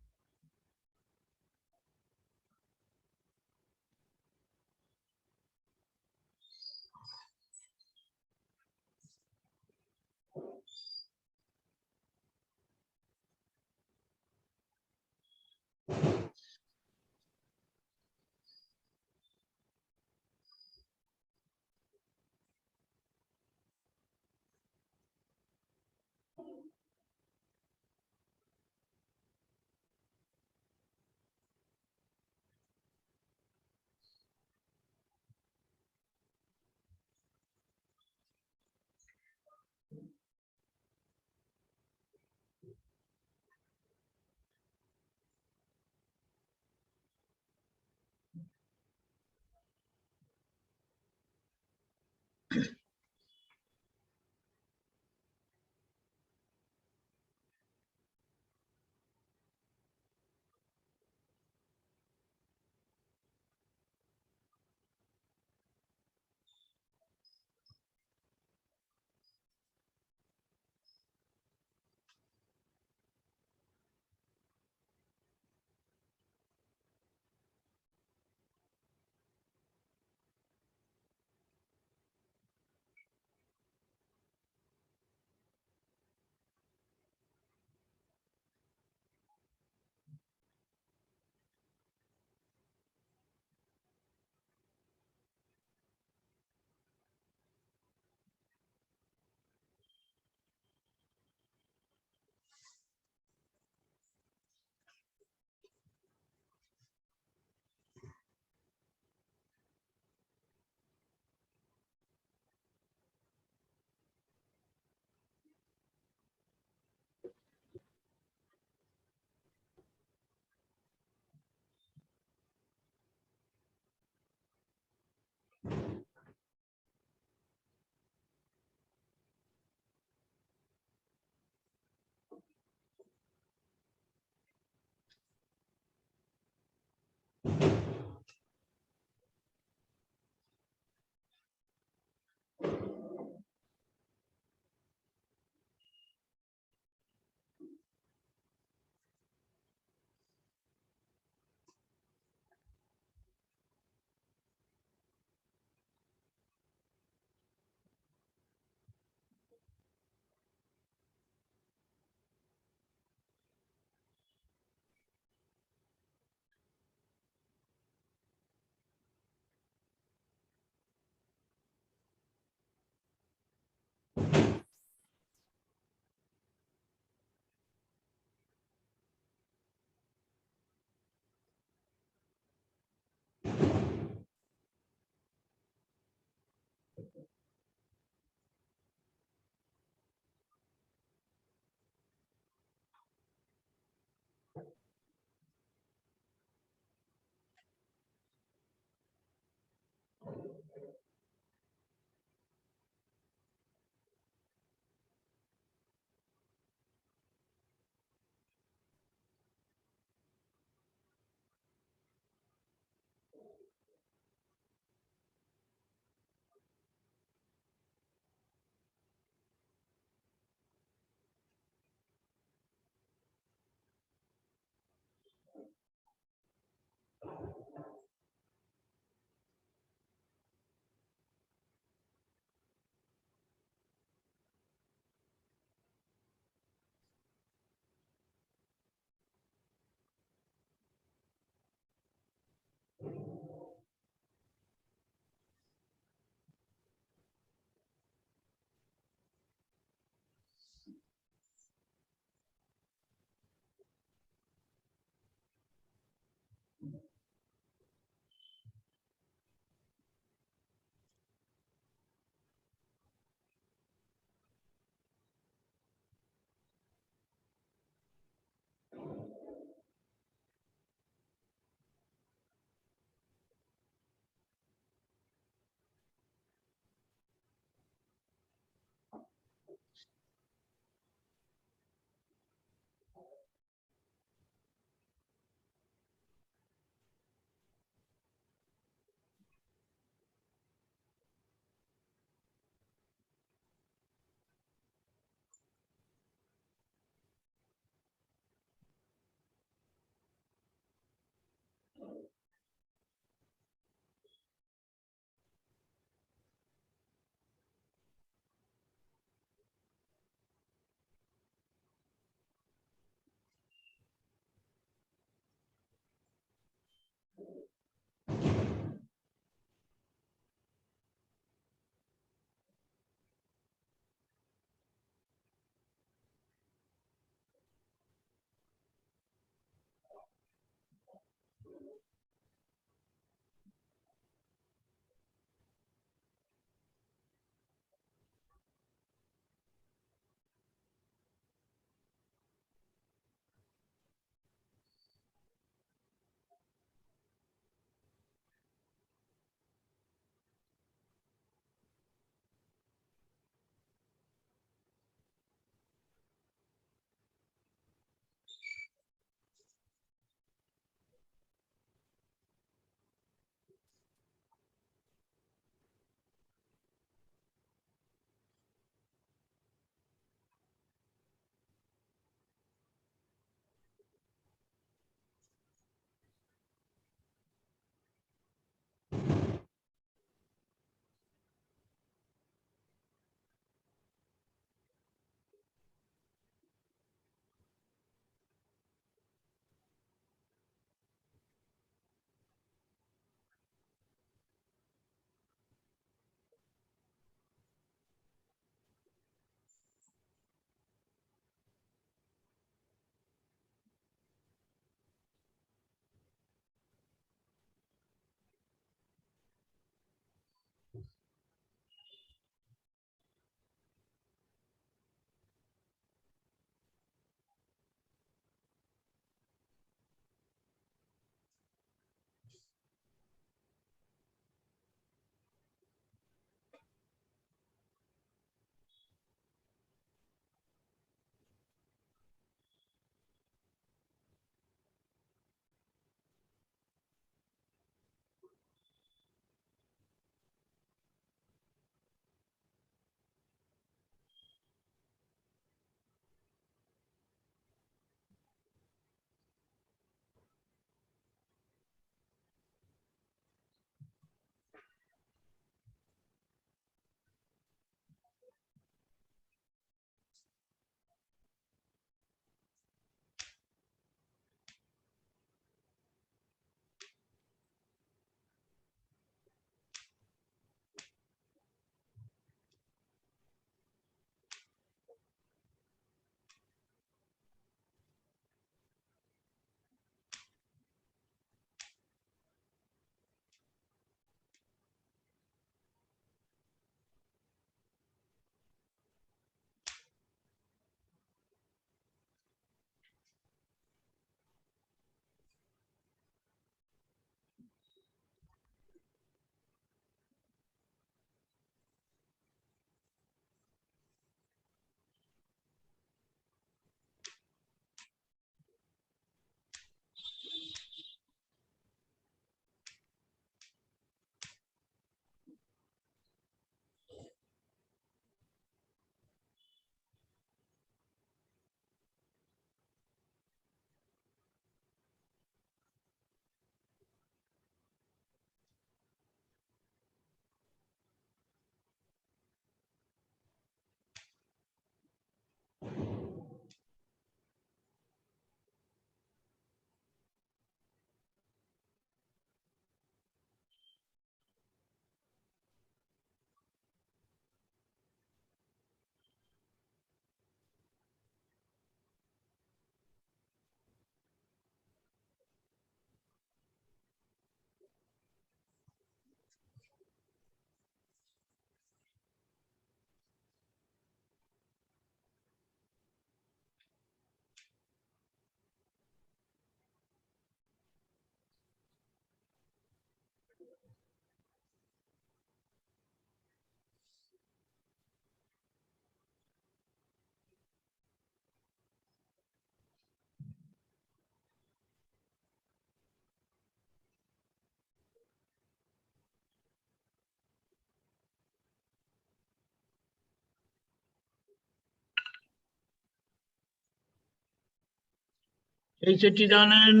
जय सच्चिदानंद।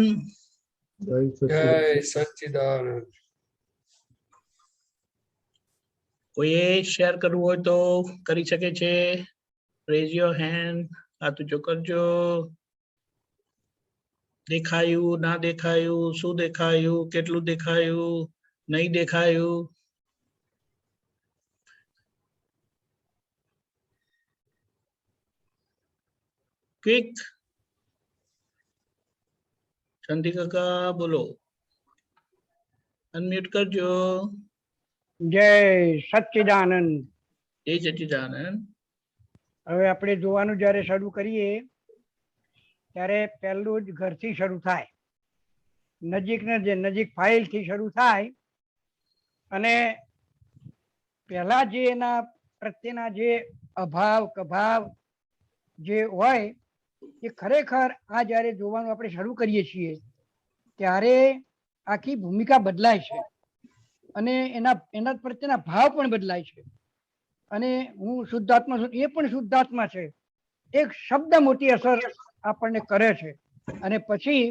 जय सच्चिदानंद। कोई शेयर करવું હોય તો કરી શકે છે। રેઝ યોર હેન્ડ, હાથ ઊંચો કરજો। દેખાયું, ના દેખાયું, શું દેખાયું, કેટલું દેખાયું, નહીં દેખાયું? ક્વિક। શાંતિ કાકા બોલો, અનમ્યુટ કરજો। જય સચ્ચિદાનંદ। જય સચ્ચિદાનંદ। હવે આપણે જોવાનું જ્યારે શરૂ કરીએ ત્યારે પહેલું જ ઘરથી શરૂ થાય, નજીક ફાઇલથી શરૂ થાય અને પહેલા જે એના પ્રત્યેના જે અભાવ કભાવ જે હોય એ ખરેખર આ જ્યારે જોવાનું આપણે શરૂ કરીએ છીએ ત્યારે આખી ભૂમિકા બદલાય છે અને એના પ્રત્યેના ભાવ પણ બદલાય છે। અને હું શુદ્ધાત્મા છું, એ પણ શુદ્ધાત્મા છે। એક શબ્દ મોટી અસર આપણને કરે છે અને પછી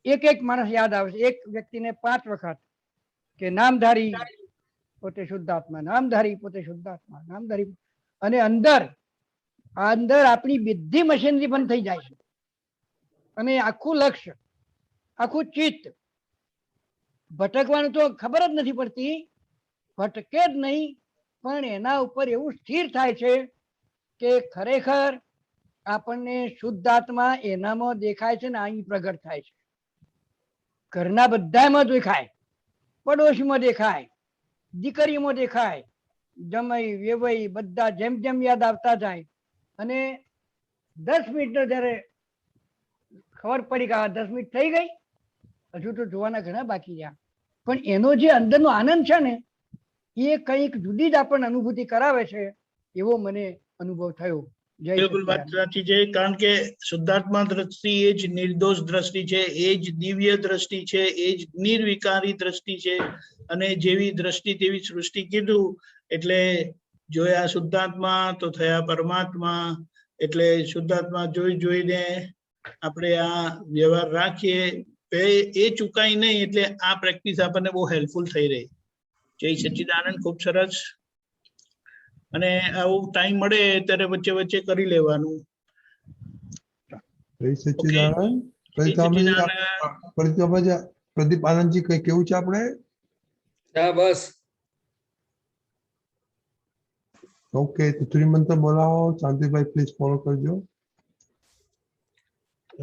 એક માણસ યાદ આવે છે, એક વ્યક્તિને 5 વખત કે નામધારી પોતે શુદ્ધાત્મા, નામધારી પોતે શુદ્ધાત્મા, નામધારી। અને અંદર આપણી બધી મશીનરી બંધ થઈ જાય છે અને આખું લક્ષ્ય, આખું ચિત્ત ભટકવાનું તો ખબર જ નથી પડતી, ભટકે જ નહીં, પણ એના ઉપર એવું સ્થિર થાય છે કે ખરેખર આપણને શુદ્ધાત્મા એનામાં દેખાય છે ને અહીં પ્રગટ થાય છે। ઘરના બધામાં દેખાય, પડોશીમાં દેખાય, દીકરીમાં દેખાય, જમાઈ વેવાઈ બધા જેમ જેમ યાદ આવતા જાય અને 10 મિનિટનો જ્યારે ખબર પડી કે 10 મિનિટ થઈ ગઈ, હજુ તો જોવાના ઘણા બાકી રહ્યા, પણ એનો જે અંદરનો આનંદ છે ને એ કંઈક જુદી જ આપણને અનુભૂતિ કરાવે છે એવો મને અનુભવ થયો। બિલકુલ વાત સાચી છે, કારણ કે શુદ્ધાત્મા દ્રષ્ટિ એ જ નિર્દોષ દ્રષ્ટિ છે, એ જ દિવ્ય દ્રષ્ટિ છે, એ જ નિર્વિકારી દ્રષ્ટિ છે અને જેવી દ્રષ્ટિ તેવી સૃષ્ટિ કીધું એટલે જોયા શુદ્ધાત્મા તો થયા પરમાત્મા। એટલે શુદ્ધાત્મા જોઈને આપણે આ વ્યવહાર રાખીએ એ ચૂકાય નહીં, એટલે આ પ્રેક્ટિસ આપણને બહુ હેલ્પફુલ થઈ રહી। જય સચ્ચિદાનંદ, ખૂબ સરસ। અને આવું ટાઈમ મળે ત્યારે વચ્ચે વચ્ચે કરી લેવાનું। જય સચ્ચિદાનંદ। પ્રદીપ આનંદજી કઈ કેવું છે આપણે? હા બસ ઓકે, તો ત્રિમંત્ર બોલાવો। શાંતિભાઈ પ્લીઝ ફોલો કરજો।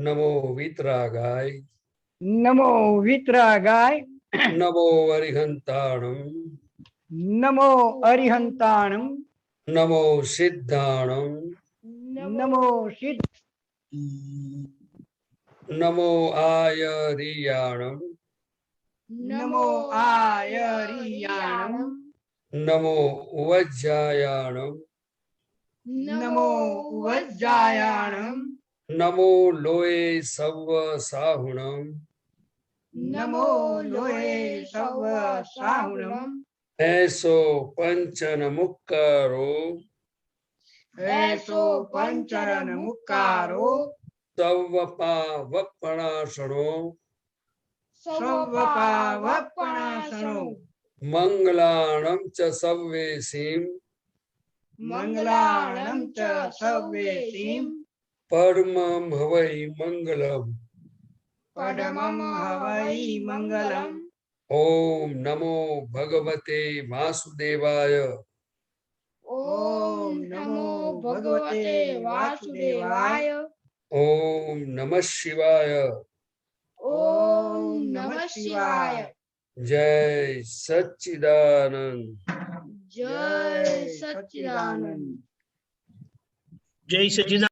નમો વિતરાગાય, નમો વિતરાગાય, નમો અરિહંતાણમ, નમો અરિહંતાણમ, નમો સિદ્ધાણમ, નમો સિદ્ધ, નમો આયરિયાણમ, નમો આયરિયાણમ, નમો ઉવજ્જાયાણમ, નમો વજ્જાયાણમ, નમો લોય સવ સાહુણમ, નમો લોહે સવ સાહુણમ, એસો પંચન મુક્કારો, એસો પંચરન મુક્કારો, સવપા વપણાસણો, સવપા વપણાસણો, મંગલાણમ ચ સવ્વેસીમ, મંગલાણમ ચ સવ્વેસીમ, પરમં હવૈ મંગલમ, પડમં હવૈ મંગલમ। ઓમ નમો ભગવતે વાસુદેવાય, ઓમ નમો ભગવતે વાસુદેવાય, ઓમ નમઃ શિવાય, ઓમ નમઃ શિવાય। જય સચ્ચિદાનંદ, જય સચ્ચિદાનંદ। જય સચ્ચિદાનંદ।